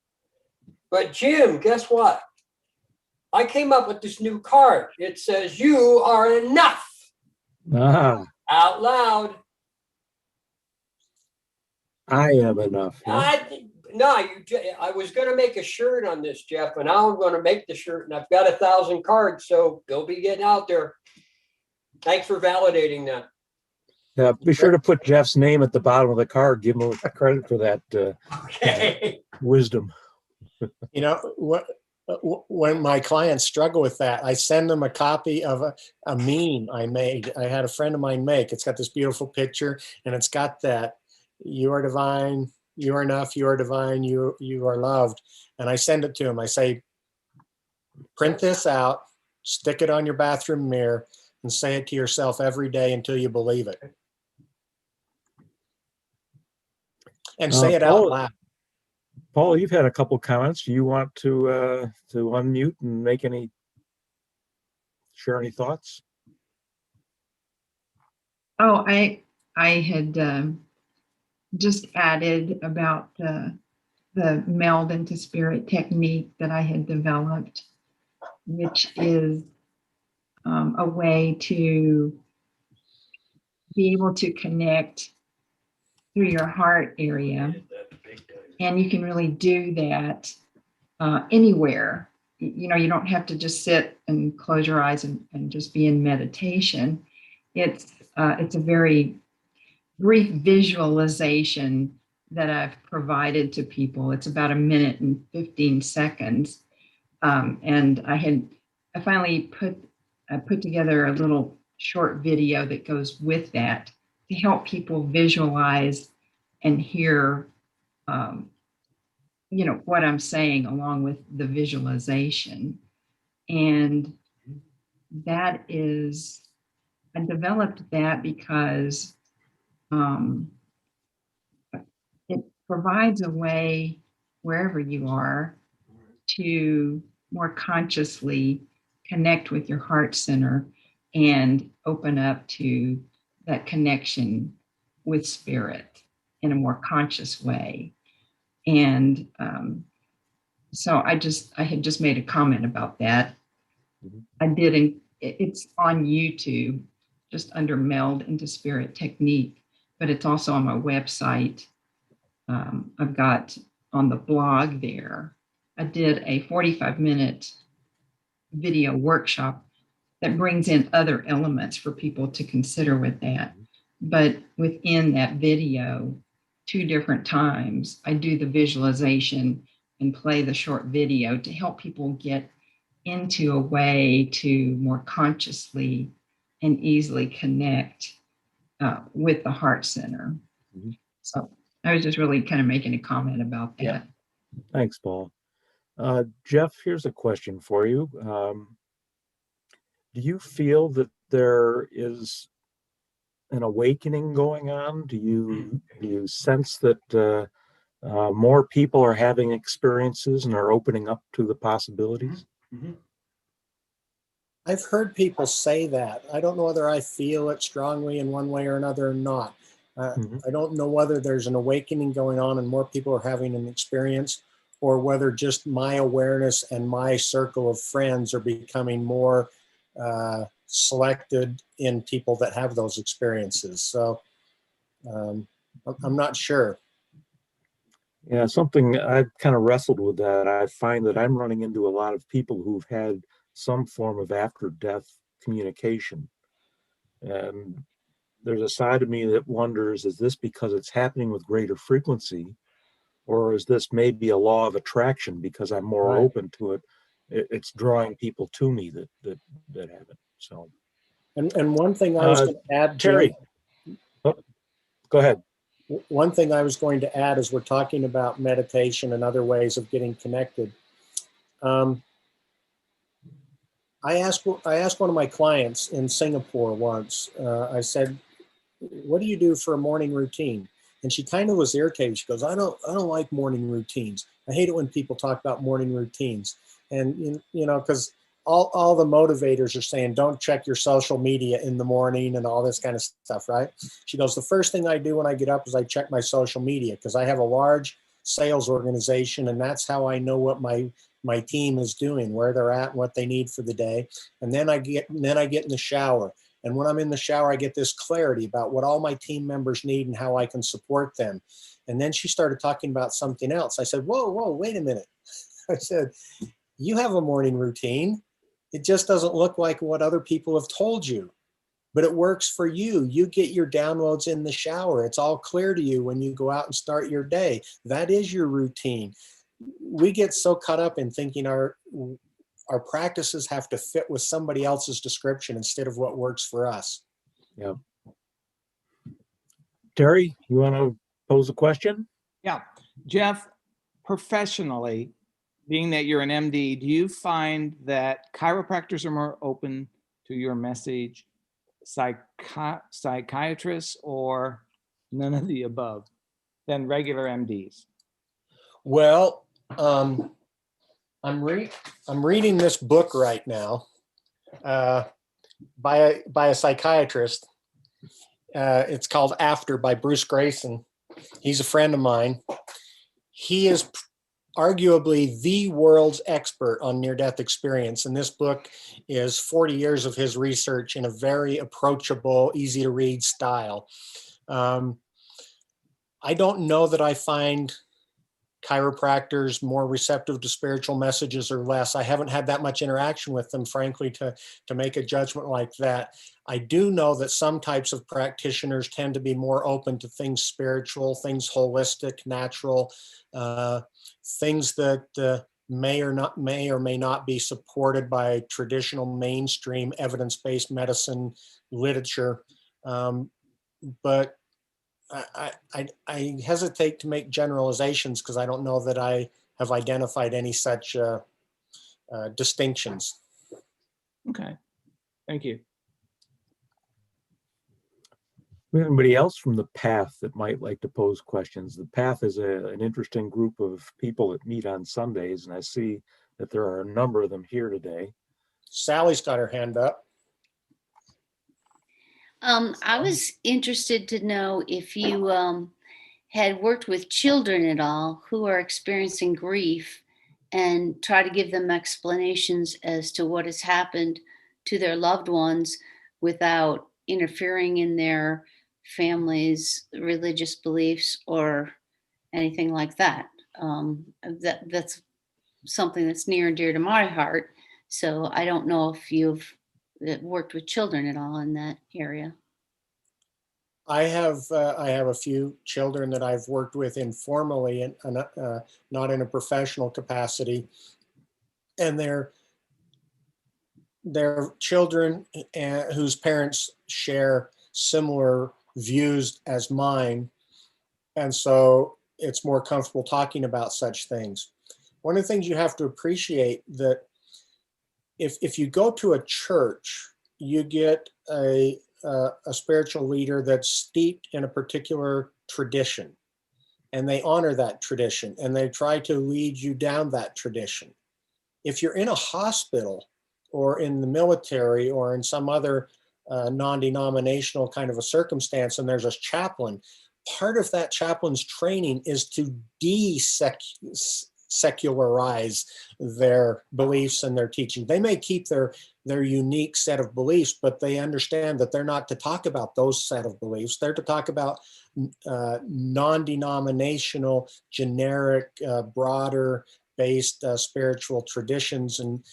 But Jim, guess what? I came up with this new card. It says, "You are enough." Ah, Out loud. I am enough. Huh? I was going to make a shirt on this, Jeff, and now I'm going to make the shirt, and I've got 1,000 cards, so they'll be getting out there. Thanks for validating that. Yeah, be sure to put Jeff's name at the bottom of the card. Give him credit for that Okay. wisdom. You know, when my clients struggle with that, I send them a copy of a meme I made. I had a friend of mine make. It's got this beautiful picture, and it's got that, "You are divine, you are enough, you are divine, you are loved." And I send it to him. I say, print this out, stick it on your bathroom mirror, and say it to yourself every day until you believe it. And say it out loud. Paul, you've had a couple comments. Do you want to unmute and share any thoughts? Oh, I had just added about the meld into spirit technique that I had developed, which is a way to be able to connect through your heart area. And you can really do that anywhere. You know, you don't have to just sit and close your eyes and just be in meditation. It's a very brief visualization that I've provided to people. It's about 1 minute and 15 seconds. And I finally put together a little short video that goes with that to help people visualize and hear, you know, what I'm saying along with the visualization. And that is, I developed that because it provides a way, wherever you are, to more consciously connect with your heart center and open up to that connection with spirit in a more conscious way. And so I had just made a comment about that. Mm-hmm. It's on YouTube, just under Meld into Spirit Technique, but it's also on my website. I've got on the blog there, I did a 45-minute video workshop that brings in other elements for people to consider with that. But within that video, 2 different times, I do the visualization and play the short video to help people get into a way to more consciously and easily connect with the heart center. Mm-hmm. So I was just really kind of making a comment about that. Yeah. Thanks, Paul. Jeff, here's a question for you. Do you feel that there is an awakening going on? Do you sense that more people are having experiences and are opening up to the possibilities? Mm-hmm. I've heard people say that. I don't know whether I feel it strongly in one way or another or not. Mm-hmm. I don't know whether there's an awakening going on and more people are having an experience, or whether just my awareness and my circle of friends are becoming more selected in people that have those experiences. So I'm not sure. Yeah, something I've kind of wrestled with that. I find that I'm running into a lot of people who've had some form of after-death communication. And there's a side of me that wonders, is this because it's happening with greater frequency, or is this maybe a law of attraction because I'm more Right. open to it? It's drawing people to me that have it. So, And one thing I was going to add, Jim, Terry, oh, go ahead. one thing I was going to add as we're talking about meditation and other ways of getting connected. I asked one of my clients in Singapore once, I said, what do you do for a morning routine? And she kind of was irritated. She goes, I don't like morning routines. I hate it when people talk about morning routines. And, you know, because all the motivators are saying, don't check your social media in the morning and all this kind of stuff, right? She goes, the first thing I do when I get up is I check my social media, because I have a large sales organization, and that's how I know what my team is doing, where they're at and what they need for the day. And then I get in the shower. And when I'm in the shower, I get this clarity about what all my team members need and how I can support them. And then she started talking about something else. I said, whoa, wait a minute. I said, you have a morning routine. It just doesn't look like what other people have told you, but it works for you. You get your downloads in the shower. It's all clear to you when you go out and start your day. That is your routine. We get so caught up in thinking our practices have to fit with somebody else's description instead of what works for us. Yeah. Terry, you want to pose a question? Yeah, Jeff, professionally, being that you're an MD, do you find that chiropractors are more open to your message, psychiatrists, or none of the above than regular MDs? Well, I'm reading this book right now by a psychiatrist. It's called After by Bruce Grayson. He's a friend of mine. He is arguably the world's expert on near-death experience. And this book is 40 years of his research in a very approachable, easy to read style. I don't know that I find chiropractors more receptive to spiritual messages or less. I haven't had that much interaction with them, frankly, to make a judgment like that. I do know that some types of practitioners tend to be more open to things spiritual, things holistic, natural, things that may or may not be supported by traditional mainstream evidence-based medicine literature. But I hesitate to make generalizations because I don't know that I have identified any such distinctions. Okay, thank you. Anybody else from the Path that might like to pose questions? The Path is an interesting group of people that meet on Sundays, and I see that there are a number of them here today. Sally's got her hand up. I was interested to know if you had worked with children at all who are experiencing grief and try to give them explanations as to what has happened to their loved ones without interfering in their family's religious beliefs or anything like that. That's something that's near and dear to my heart. So I don't know if you've worked with children at all in that area. I have a few children that I've worked with informally and not in a professional capacity, and they're children whose parents share similar views as mine, and so it's more comfortable talking about such things. One of the things you have to appreciate that if you go to a church, you get a spiritual leader that's steeped in a particular tradition, and they honor that tradition and they try to lead you down that tradition. If you're in a hospital or in the military or in some other non-denominational kind of a circumstance and there's a chaplain, part of that chaplain's training is to secularize their beliefs and their teaching. They may keep their unique set of beliefs, but they understand that they're not to talk about those set of beliefs. They're to talk about non-denominational, generic, broader based spiritual traditions and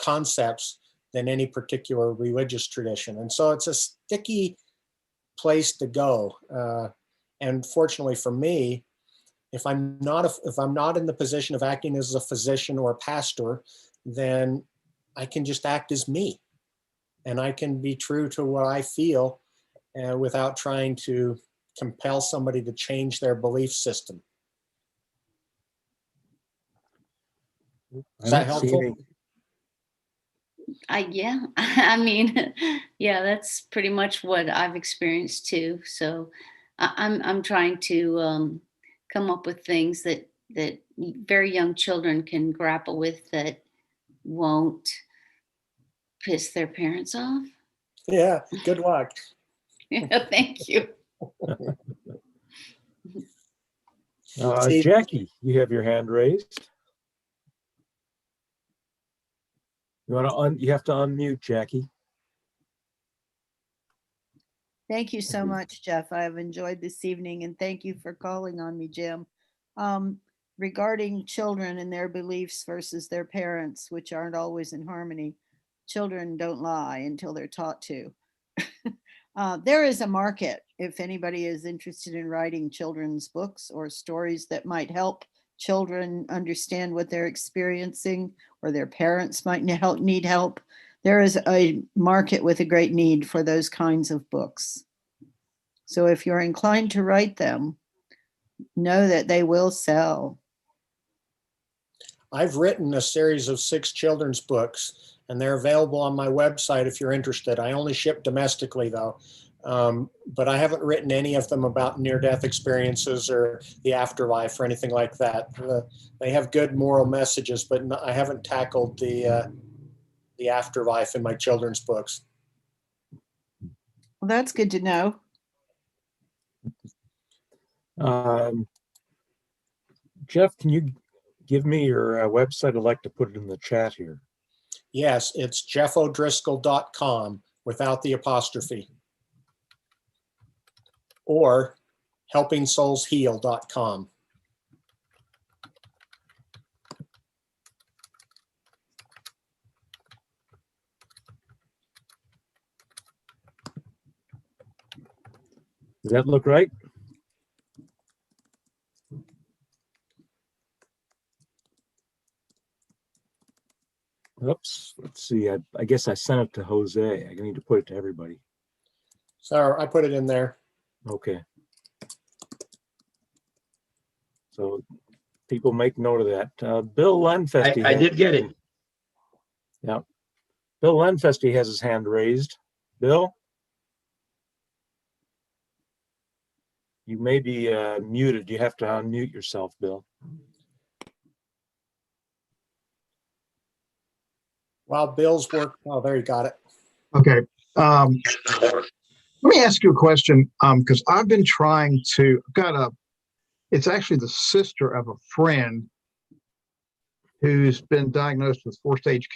concepts than any particular religious tradition. And so it's a sticky place to go. And fortunately for me, if I'm not in the position of acting as a physician or a pastor, then I can just act as me, and I can be true to what I feel without trying to compel somebody to change their belief system. Is I that don't see helpful? Yeah, I mean, yeah, that's pretty much what I've experienced too. So I'm trying to come up with things that very young children can grapple with that won't piss their parents off. Yeah, good luck. Yeah, thank you. See, Jackie, you have your hand raised. You have to unmute, Jackie. Thank you so much, Jeff. I've enjoyed this evening, and thank you for calling on me, Jim. Regarding children and their beliefs versus their parents, which aren't always in harmony, children don't lie until they're taught to. There is a market if anybody is interested in writing children's books or stories that might help children understand what they're experiencing, or their parents might need help. There is a market with a great need for those kinds of books. So if you're inclined to write them, know that they will sell. I've written a series of 6 children's books, and they're available on my website if you're interested. I only ship domestically though, but I haven't written any of them about near-death experiences or the afterlife or anything like that. They have good moral messages, but I haven't tackled the afterlife in my children's books. Well, that's good to know. Jeff, can you give me your website? I'd like to put it in the chat here. Yes, it's jeffodriscoll.com without the apostrophe, or helpingsoulsheal.com. Does that look right? Oops, let's see. I guess I sent it to Jose. I need to put it to everybody. So I put it in there. Okay. So people make note of that. Bill Lenfesty. I did get it. Yeah. Bill Lenfesty has his hand raised. Bill? You may be muted. You have to unmute yourself, Bill. While Bill's work, oh, there you got it. Okay. Let me ask you a question, because I've been trying to, it's actually the sister of a friend who's been diagnosed with 4-stage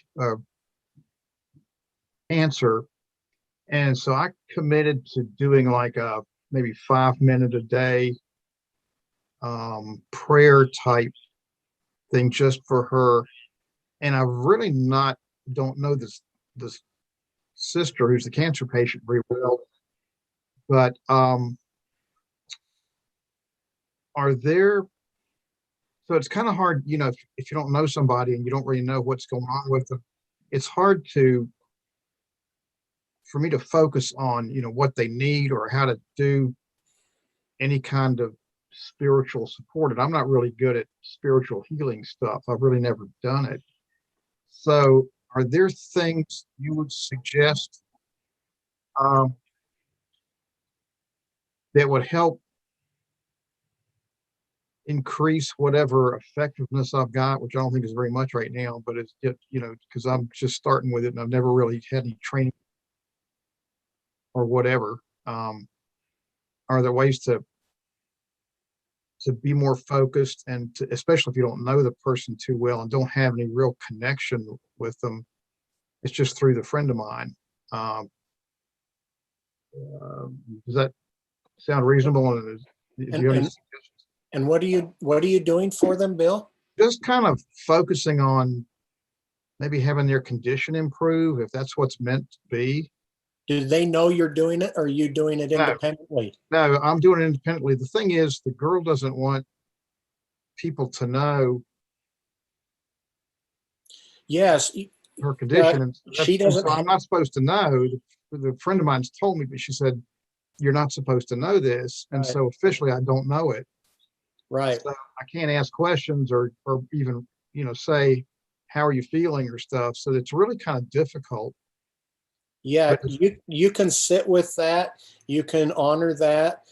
cancer. And so I committed to doing like a maybe 5-minute a day prayer type thing just for her. And I really don't know this sister who's the cancer patient very well, but are there, so it's kind of hard, if you don't know somebody and you don't really know what's going on with them, it's hard for me to focus on what they need or how to do any kind of spiritual support. And I'm not really good at spiritual healing stuff. I've really never done it. So are there things you would suggest that would help increase whatever effectiveness I've got, which I don't think is very much right now, but it's just, because I'm just starting with it and I've never really had any training or whatever. Are there ways to be more focused, and especially if you don't know the person too well and don't have any real connection with them, it's just through the friend of mine. Does that sound reasonable? And what are you doing for them, Bill? just kind of focusing on maybe having their condition improve, if that's what's meant to be. Do they know you're doing it, or are you doing it No. independently? No, I'm doing it independently. The thing is, the girl doesn't want people to know Yes, her condition. And she and doesn't. so I'm not supposed to know. The friend of mine's told me, but she said, you're not supposed to know this. And Right. so officially I don't know it. Right. So I can't ask questions or even, say, how are you feeling or stuff. So it's really kind of difficult. Yeah, But you can sit with that. You can honor that.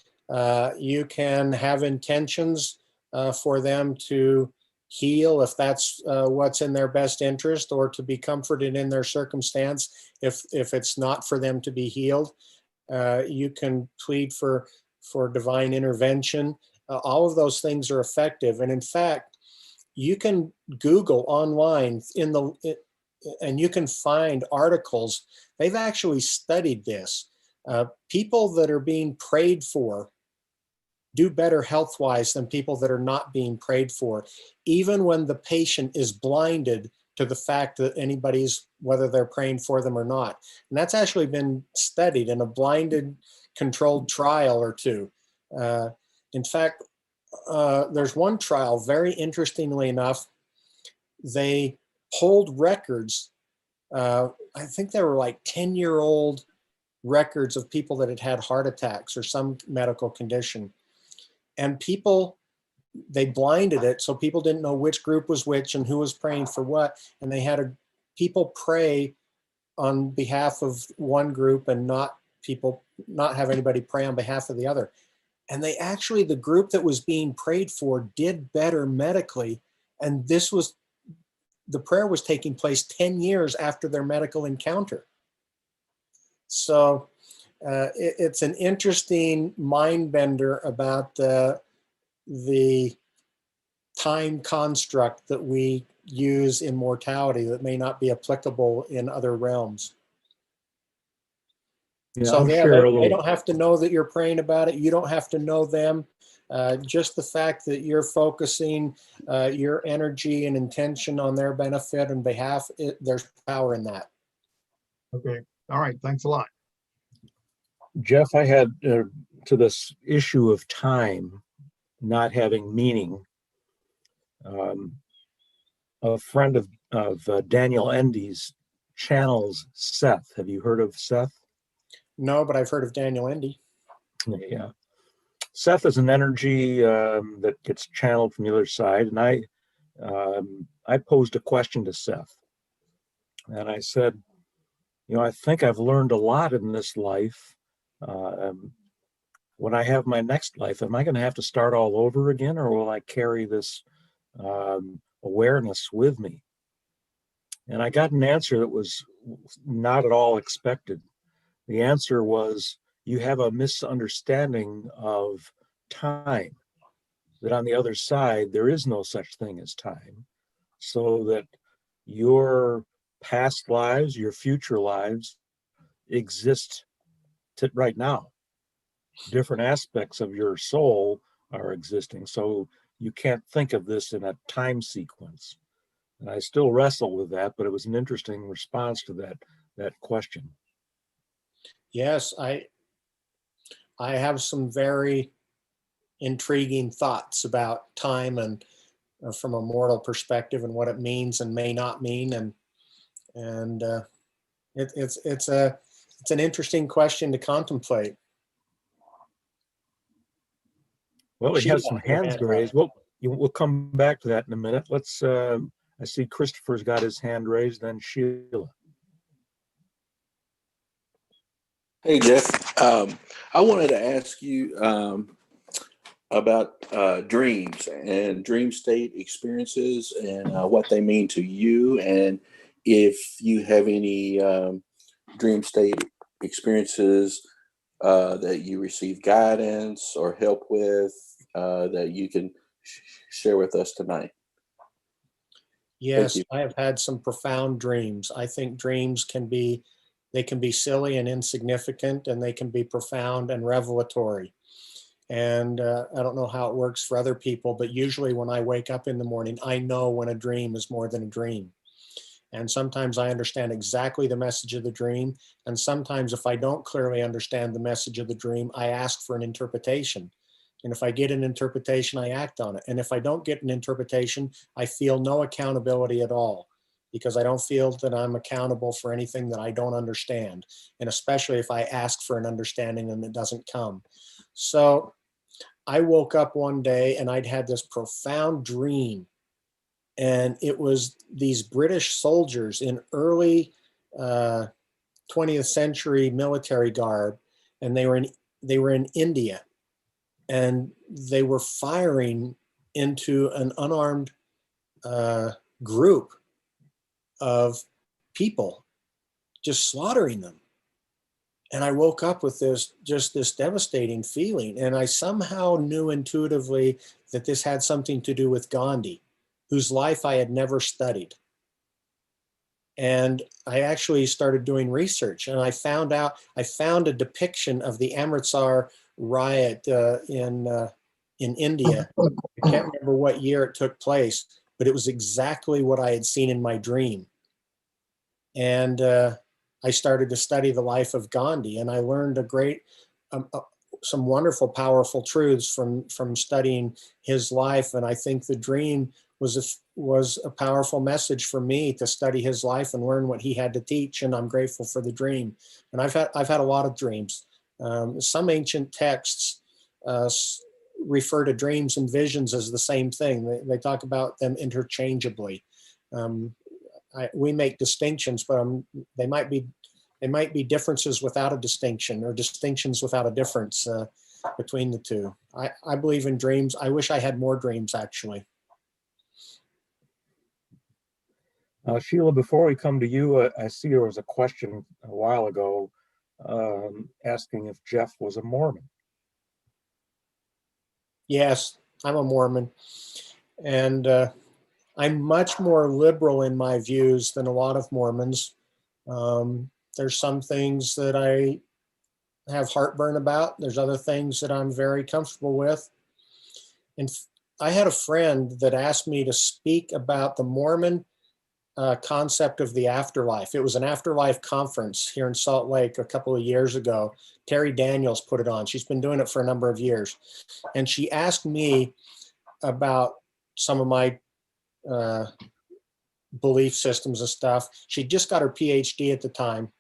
You can have intentions for them to heal if that's what's in their best interest, or to be comforted in their circumstance if it's not for them to be healed. You can plead for divine intervention. All of those things are effective, and in fact, you can Google online and you can find articles. They've actually studied this. People that are being prayed for do better health-wise than people that are not being prayed for, even when the patient is blinded to the fact that whether they're praying for them or not. And that's actually been studied in a blinded controlled trial or two. In fact, there's one trial, very interestingly enough, they pulled records. I think they were like 10-year-old records of people that had had heart attacks or some medical condition. And they blinded it, so people didn't know which group was which and who was praying for what. And they had people pray on behalf of one group and not have anybody pray on behalf of the other. And the group that was being prayed for did better medically. And the prayer was taking place 10 years after their medical encounter. So it's an interesting mind bender about the time construct that we use in mortality that may not be applicable in other realms. Yeah, So I'll yeah, share a they little. don't have to know that you're praying about it. You don't have to know them. Just the fact that you're focusing your energy and intention on their benefit and behalf, there's power in that. okay. All right. Thanks a lot. Jeff, I had to this issue of time not having meaning. A friend of Daniel NDE'er's channels Seth. Have you heard of Seth? No, but I've heard of Daniel NDE'er. Yeah. Seth is an energy that gets channeled from the other side. And I posed a question to Seth. And I said, I think I've learned a lot in this life. When I have my next life, am I going to have to start all over again, or will I carry this awareness with me? And I got an answer that was not at all expected. The answer was, you have a misunderstanding of time, that on the other side, there is no such thing as time. So that your past lives, your future lives exist right now. Different aspects of your soul are existing. So you can't think of this in a time sequence. And I still wrestle with that, but it was an interesting response to that question. Yes, I have some very intriguing thoughts about time and from a mortal perspective and what it means and may not mean, and it's an interesting question to contemplate. Well, we have Sheila, some your hands hand up. raised. We'll come back to that in a minute. Let's. I see Christopher's got his hand raised. Then Sheila. Hey, Jeff. I wanted to ask you about dreams and dream state experiences and what they mean to you, and if you have any dream state experiences that you receive guidance or help with that you can share with us tonight. Yes, I have had some profound dreams. I think dreams can be silly and insignificant, and they can be profound and revelatory. And I don't know how it works for other people, but usually when I wake up in the morning, I know when a dream is more than a dream. And sometimes I understand exactly the message of the dream. And sometimes if I don't clearly understand the message of the dream, I ask for an interpretation. And if I get an interpretation, I act on it. And if I don't get an interpretation, I feel no accountability at all, because I don't feel that I'm accountable for anything that I don't understand. And especially if I ask for an understanding and it doesn't come. So I woke up one day and I'd had this profound dream. And it was these British soldiers in early 20th century military garb. And they were in India. And they were firing into an unarmed group of people, just slaughtering them. And I woke up with this devastating feeling. And I somehow knew intuitively that this had something to do with Gandhi, whose life I had never studied. And I actually started doing research, and I found a depiction of the Amritsar riot in India. I can't remember what year it took place, but it was exactly what I had seen in my dream. And I started to study the life of Gandhi, and I learned some wonderful, powerful truths from studying his life. And I think the dream was a powerful message for me to study his life and learn what he had to teach. And I'm grateful for the dream. And I've had a lot of dreams. Some ancient texts refer to dreams and visions as the same thing. They talk about them interchangeably. We make distinctions, but they might be differences without a distinction, or distinctions without a difference between the two. I believe in dreams. I wish I had more dreams, actually. Sheila, before we come to you, I see there was a question a while ago asking if Jeff was a Mormon. Yes, I'm a Mormon. And I'm much more liberal in my views than a lot of Mormons. There's some things that I have heartburn about. There's other things that I'm very comfortable with. And I had a friend that asked me to speak about the Mormon concept of the afterlife. It was an afterlife conference here in Salt Lake a couple of years ago. Terry Daniels put it on. She's been doing it for a number of years. And she asked me about some of my belief systems and stuff. She just got her PhD at the time.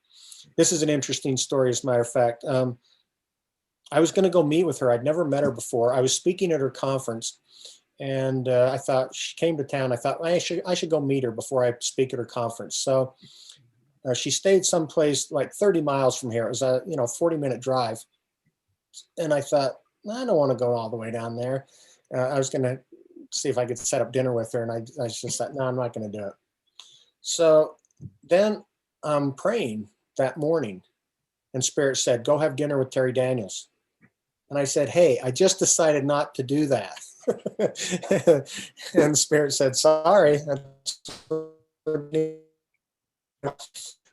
This is an interesting story, as a matter of fact. I was going to go meet with her. I'd never met her before. I was speaking at her conference, and I thought, she came to town. I thought, I should go meet her before I speak at her conference. So she stayed someplace like 30 miles from here. It was a 40-minute drive. And I thought, I don't want to go all the way down there. I was going to see if I could set up dinner with her. And I just thought, no, I'm not going to do it. So then I'm praying that morning, and Spirit said, go have dinner with Terry Daniels. And I said, hey, I just decided not to do that. And Spirit said, sorry.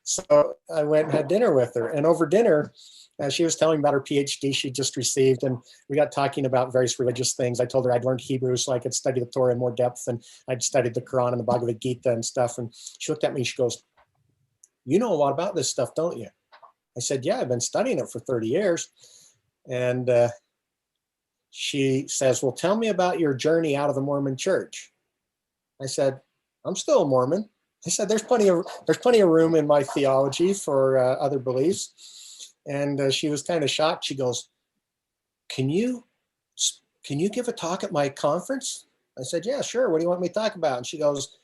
So I went and had dinner with her. And over dinner, she was telling me about her PhD she just received. And we got talking about various religious things. I told her I'd learned Hebrew so I could study the Torah in more depth. And I'd studied the Quran and the Bhagavad Gita and stuff. And she looked at me, she goes, you know a lot about this stuff, don't you? I said, yeah, I've been studying it for 30 years. And she says, well, tell me about your journey out of the Mormon church. I said, I'm still a Mormon. I said, there's plenty of room in my theology for other beliefs. And she was kind of shocked. She goes, can you give a talk at my conference? I said, yeah, sure. What do you want me to talk about? And she goes,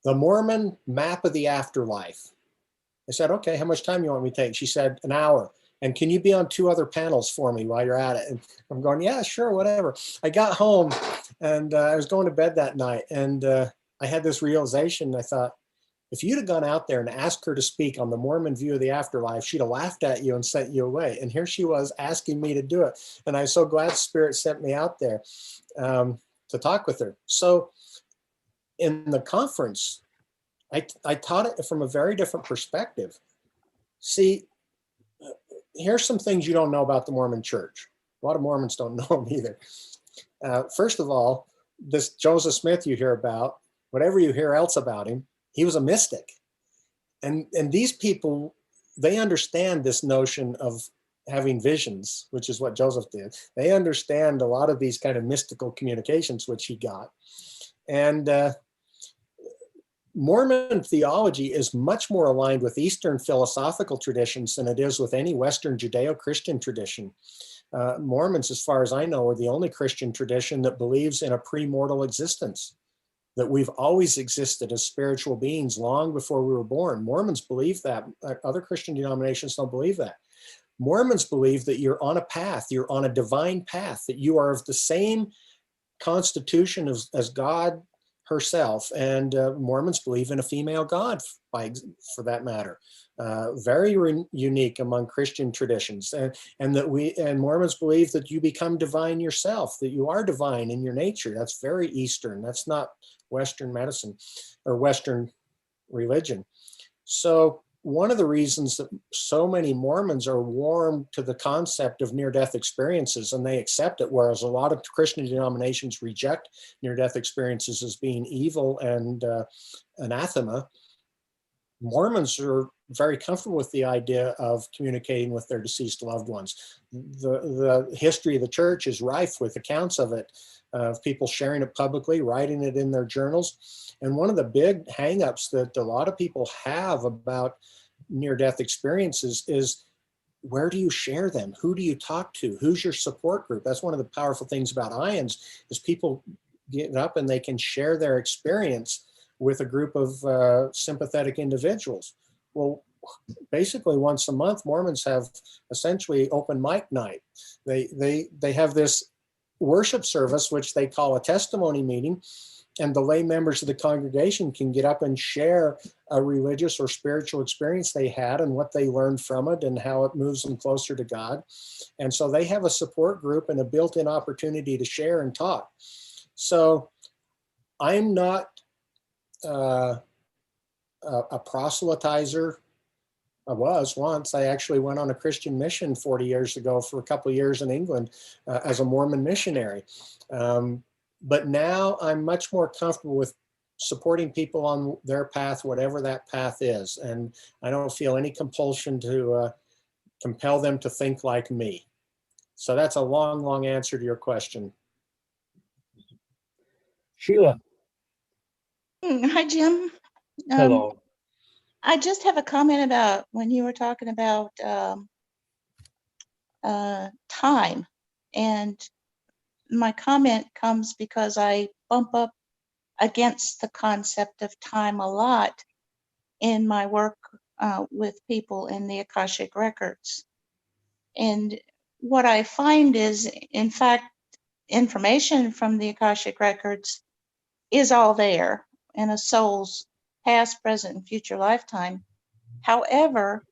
the Mormon map of the afterlife. I said, okay, how much time do you want me to take? She said, an hour. And can you be on 2 other panels for me while you're at it? And I'm going, yeah, sure, whatever. I got home, and I was going to bed that night. And I had this realization. I thought, if you'd have gone out there and asked her to speak on the Mormon view of the afterlife, she'd have laughed at you and sent you away. And here she was asking me to do it. And I'm so glad Spirit sent me out there to talk with her. So in the conference, I taught it from a very different perspective. See, here's some things you don't know about the Mormon church. A lot of Mormons don't know him either. First of all, this Joseph Smith you hear about, whatever you hear else about him, he was a mystic. And these people, they understand this notion of having visions, which is what Joseph did. They understand a lot of these kind of mystical communications, which he got. And Mormon theology is much more aligned with Eastern philosophical traditions than it is with any Western Judeo-Christian tradition. Mormons, as far as I know, are the only Christian tradition that believes in a pre-mortal existence, that we've always existed as spiritual beings long before we were born. Mormons believe that. Other Christian denominations don't believe that. Mormons believe that you're on a path, you're on a divine path, that you are of the same constitution as God herself. And Mormons believe in a female God, for that matter. Very unique among Christian traditions. And Mormons believe that you become divine yourself, that you are divine in your nature. That's very Eastern. That's not Western medicine or Western religion. So one of the reasons that so many Mormons are warm to the concept of near-death experiences, and they accept it, whereas a lot of Christian denominations reject near-death experiences as being evil and anathema, Mormons are very comfortable with the idea of communicating with their deceased loved ones. The history of the church is rife with accounts of it, of people sharing it publicly, writing it in their journals. And one of the big hangups that a lot of people have about near-death experiences is, where do you share them? Who do you talk to? Who's your support group? That's one of the powerful things about IONS, is people get up and they can share their experience with a group of sympathetic individuals. Well, basically once a month, Mormons have essentially open mic night. They have this worship service, which they call a testimony meeting, and the lay members of the congregation can get up and share a religious or spiritual experience they had and what they learned from it and how it moves them closer to God. And so they have a support group and a built-in opportunity to share and talk. So I'm not a proselytizer. I was once. I actually went on a Christian mission 40 years ago for a couple of years in England as a Mormon missionary. But now I'm much more comfortable with supporting people on their path, whatever that path is. And I don't feel any compulsion to compel them to think like me. So that's a long, long answer to your question. Sheila, Hi, Jim. hello. I just have a comment about when you were talking about time. And my comment comes because I bump up against the concept of time a lot in my work with people in the Akashic Records. And what I find is, in fact, information from the Akashic Records is all there in a soul's past, present, and future lifetime. However,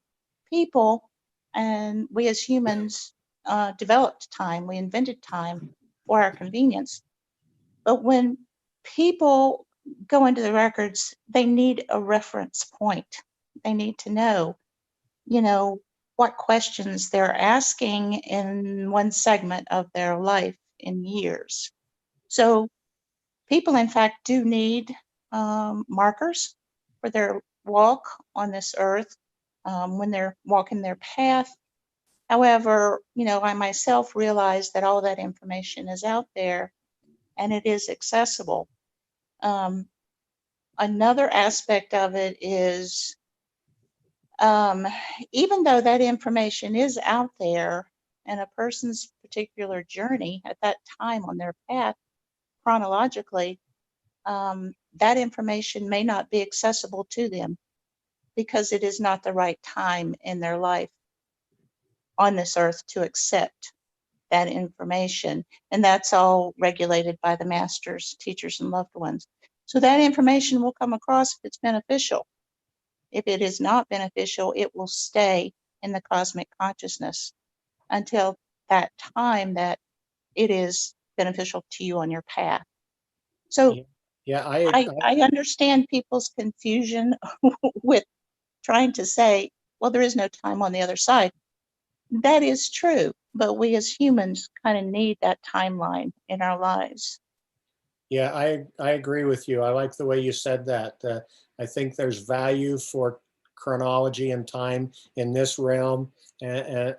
people and we as humans developed time, we invented time for our convenience. But when people go into the records, they need a reference point. They need to know, what questions they're asking in one segment of their life in years. So people, in fact, do need markers for their walk on this earth when they're walking their path. However, I myself realize that all that information is out there and it is accessible. Another aspect of it is, even though that information is out there and a person's particular journey at that time on their path chronologically, that information may not be accessible to them because it is not the right time in their life on this earth to accept that information. And that's all regulated by the masters, teachers, and loved ones. So that information will come across if it's beneficial. If it is not beneficial, it will stay in the cosmic consciousness until that time that it is beneficial to you on your path. So yeah, I understand people's confusion with trying to say, well, there is no time on the other side. that is true, but we as humans kind of need that timeline in our lives. Yeah, I agree with you. I like the way you said that. I think there's value for chronology and time in this realm, and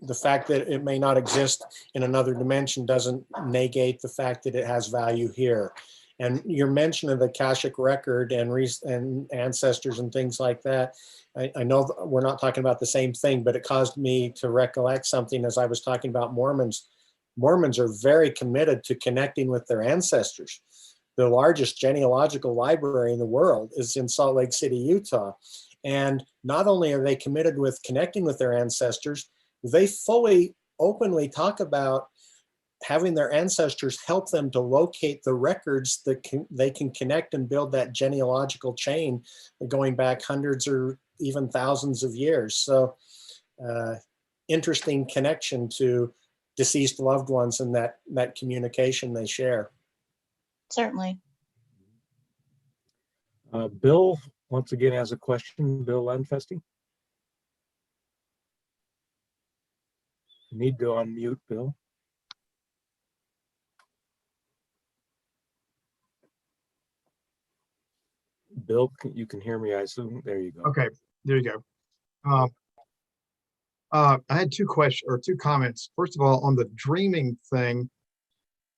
the fact that it may not exist in another dimension doesn't negate the fact that it has value here. And your mention of the Akashic record and ancestors and things like that, I know we're not talking about the same thing, but it caused me to recollect something as I was talking about Mormons. Mormons are very committed to connecting with their ancestors. The largest genealogical library in the world is in Salt Lake City, Utah. And not only are they committed with connecting with their ancestors, they fully, openly talk about having their ancestors help them to locate the records that they can connect and build that genealogical chain going back hundreds or even thousands of years. So interesting connection to deceased loved ones and that communication they share. Certainly. Bill, once again, has a question. Bill Lenfesty. Need to unmute, Bill. Bill, you can hear me, I assume. There you go. Okay, there you go. I had two questions or two comments. First of all, on the dreaming thing,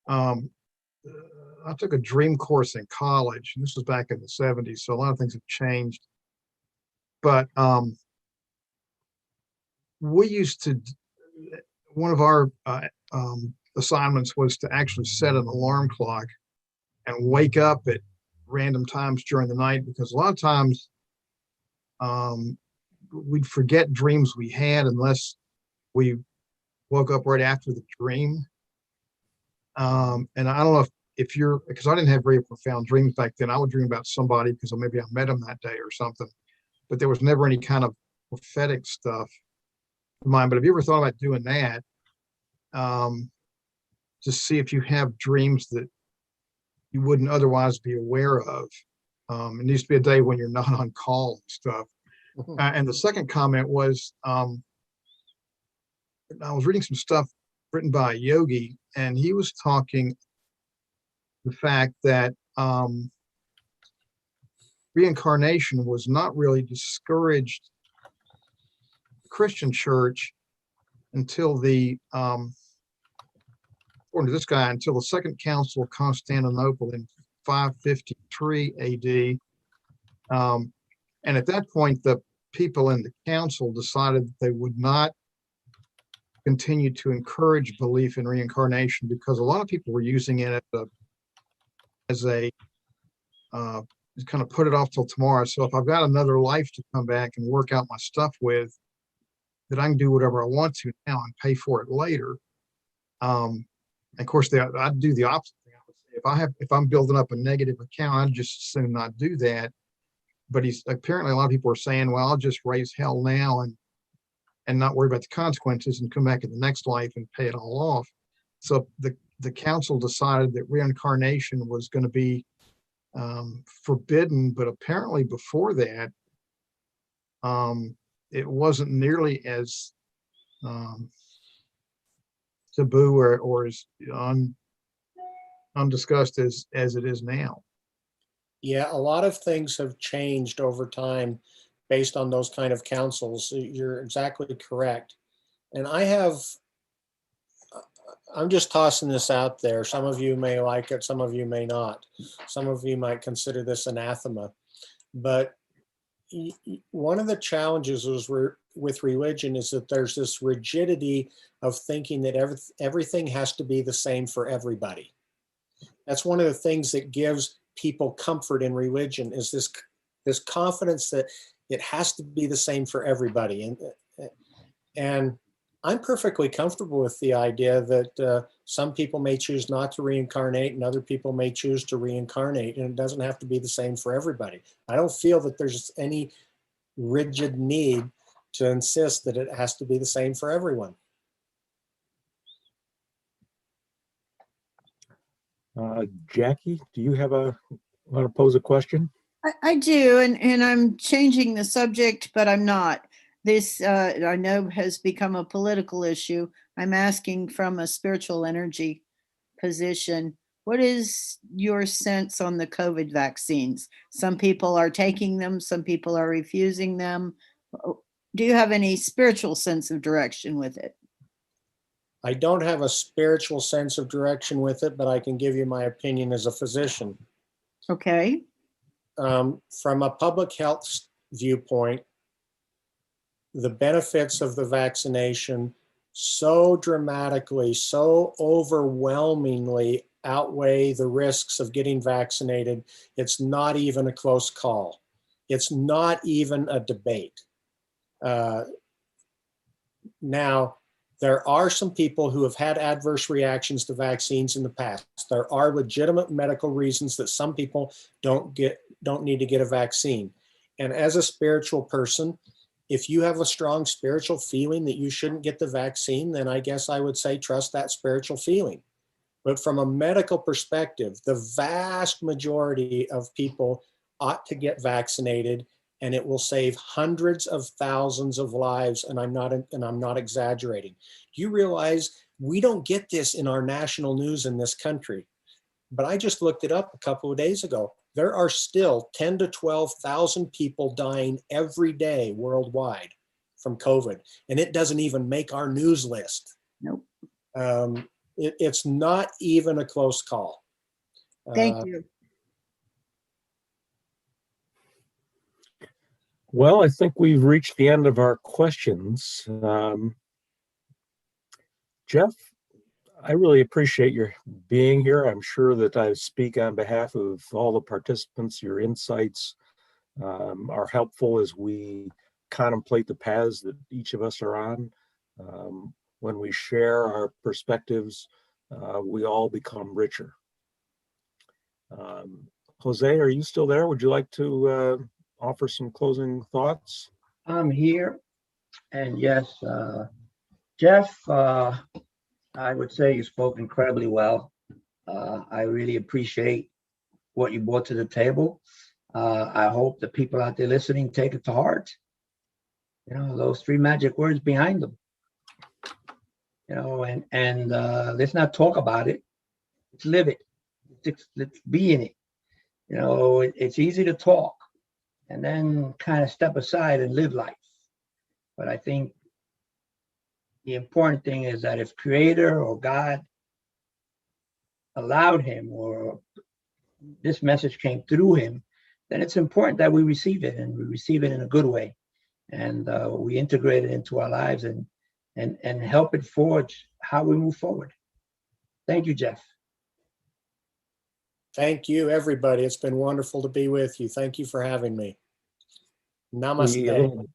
I took a dream course in college, and this was back in the 70s, so a lot of things have changed. But we used to, one of our assignments was to actually set an alarm clock and wake up at random times during the night, because a lot of times we'd forget dreams we had unless we woke up right after the dream. And I don't know if you're, because I didn't have very profound dreams back then. I would dream about somebody because maybe I met them that day or something, but there was never any kind of prophetic stuff in mind. But have you ever thought about doing that? To see if you have dreams that you wouldn't otherwise be aware of. It needs to be a day when you're not on call and stuff. And the second comment was, I was reading some stuff written by a yogi, and he was talking the fact that reincarnation was not really discouraged in the Christian church until the, according to this guy, until the Second Council of Constantinople in 553 AD. And at that point, the people in the council decided that they would not continue to encourage belief in reincarnation, because a lot of people were using it as a kind of put it off till tomorrow. So if I've got another life to come back and work out my stuff with, that I can do whatever I want to now and pay for it later. And of course, I'd do the opposite thing. I would say if I'm building up a negative account, I'd just as soon not do that. But apparently a lot of people are saying, well, I'll just raise hell now and not worry about the consequences and come back in the next life and pay it all off. So the council decided that reincarnation was going to be forbidden, but apparently before that, it wasn't nearly as taboo or as undiscussed as it is now. Yeah, a lot of things have changed over time based on those kind of councils. You're exactly correct. And I'm just tossing this out there. Some of you may like it, some of you may not. Some of you might consider this anathema. But one of the challenges with religion is that there's this rigidity of thinking that everything has to be the same for everybody. That's one of the things that gives people comfort in religion, is this confidence that it has to be the same for everybody. And I'm perfectly comfortable with the idea that some people may choose not to reincarnate and other people may choose to reincarnate, and it doesn't have to be the same for everybody. I don't feel that there's any rigid need to insist that it has to be the same for everyone. Jackie, do you want to pose a question? I do, and I'm changing the subject, but I'm not. this, I know, has become a political issue. I'm asking from a spiritual energy position. What is your sense on the COVID vaccines? Some people are taking them, some people are refusing them. Do you have any spiritual sense of direction with it? I don't have a spiritual sense of direction with it, but I can give you my opinion as a physician. Okay. From a public health viewpoint, the benefits of the vaccination so dramatically, so overwhelmingly outweigh the risks of getting vaccinated. It's not even a close call. It's not even a debate. Now, there are some people who have had adverse reactions to vaccines in the past. There are legitimate medical reasons that some people don't need to get a vaccine. And as a spiritual person, if you have a strong spiritual feeling that you shouldn't get the vaccine, then I guess I would say trust that spiritual feeling. But from a medical perspective, the vast majority of people ought to get vaccinated, and it will save hundreds of thousands of lives. And I'm not exaggerating. Do you realize we don't get this in our national news in this country? But I just looked it up a couple of days ago. There are still 10 to 12,000 people dying every day worldwide from COVID, and it doesn't even make our news list. Nope. It's not even a close call. Thank you. Well, I think we've reached the end of our questions. Jeff, I really appreciate your being here. I'm sure that I speak on behalf of all the participants. Your insights are helpful as we contemplate the paths that each of us are on. When we share our perspectives, we all become richer. Jose, are you still there? Would you like to offer some closing thoughts? I'm here. And yes, Jeff, I would say you spoke incredibly well. I really appreciate what you brought to the table. I hope the people out there listening take it to heart. You know, those 3 magic words behind them. You know, and let's not talk about it. Let's live it. Let's be in it. You know, it's easy to talk and then kind of step aside and live life. But I think the important thing is that if Creator or God allowed him, or this message came through him, then it's important that we receive it, and we receive it in a good way, and we integrate it into our lives and help it forge how we move forward. Thank you, Jeff. Thank you, everybody. It's been wonderful to be with you. Thank you for having me. Namaste.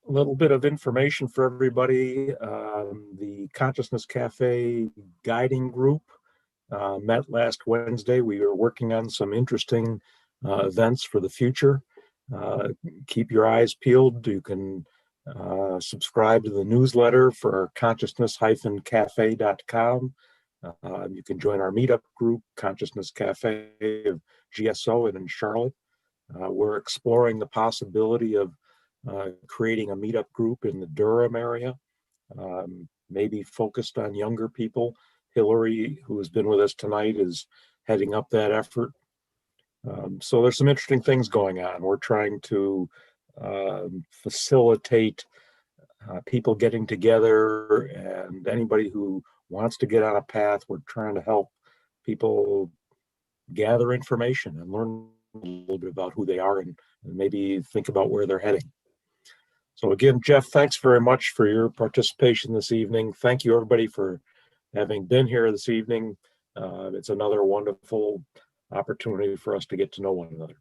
A little bit of information for everybody. The Consciousness Cafe guiding group met last Wednesday. We are working on some interesting events for the future. Keep your eyes peeled. You can subscribe to the newsletter for consciousness-cafe.com. You can join our meetup group, Consciousness Cafe of GSO in Charlotte. We're exploring the possibility of creating a meetup group in the Durham area, maybe focused on younger people. Hillary, who has been with us tonight, is heading up that effort. So there's some interesting things going on. We're trying to facilitate people getting together, and anybody who wants to get on a path, we're trying to help people gather information and learn a little bit about who they are and maybe think about where they're heading. So again, Jeff, thanks very much for your participation this evening. Thank you, everybody, for having been here this evening. It's another wonderful opportunity for us to get to know one another.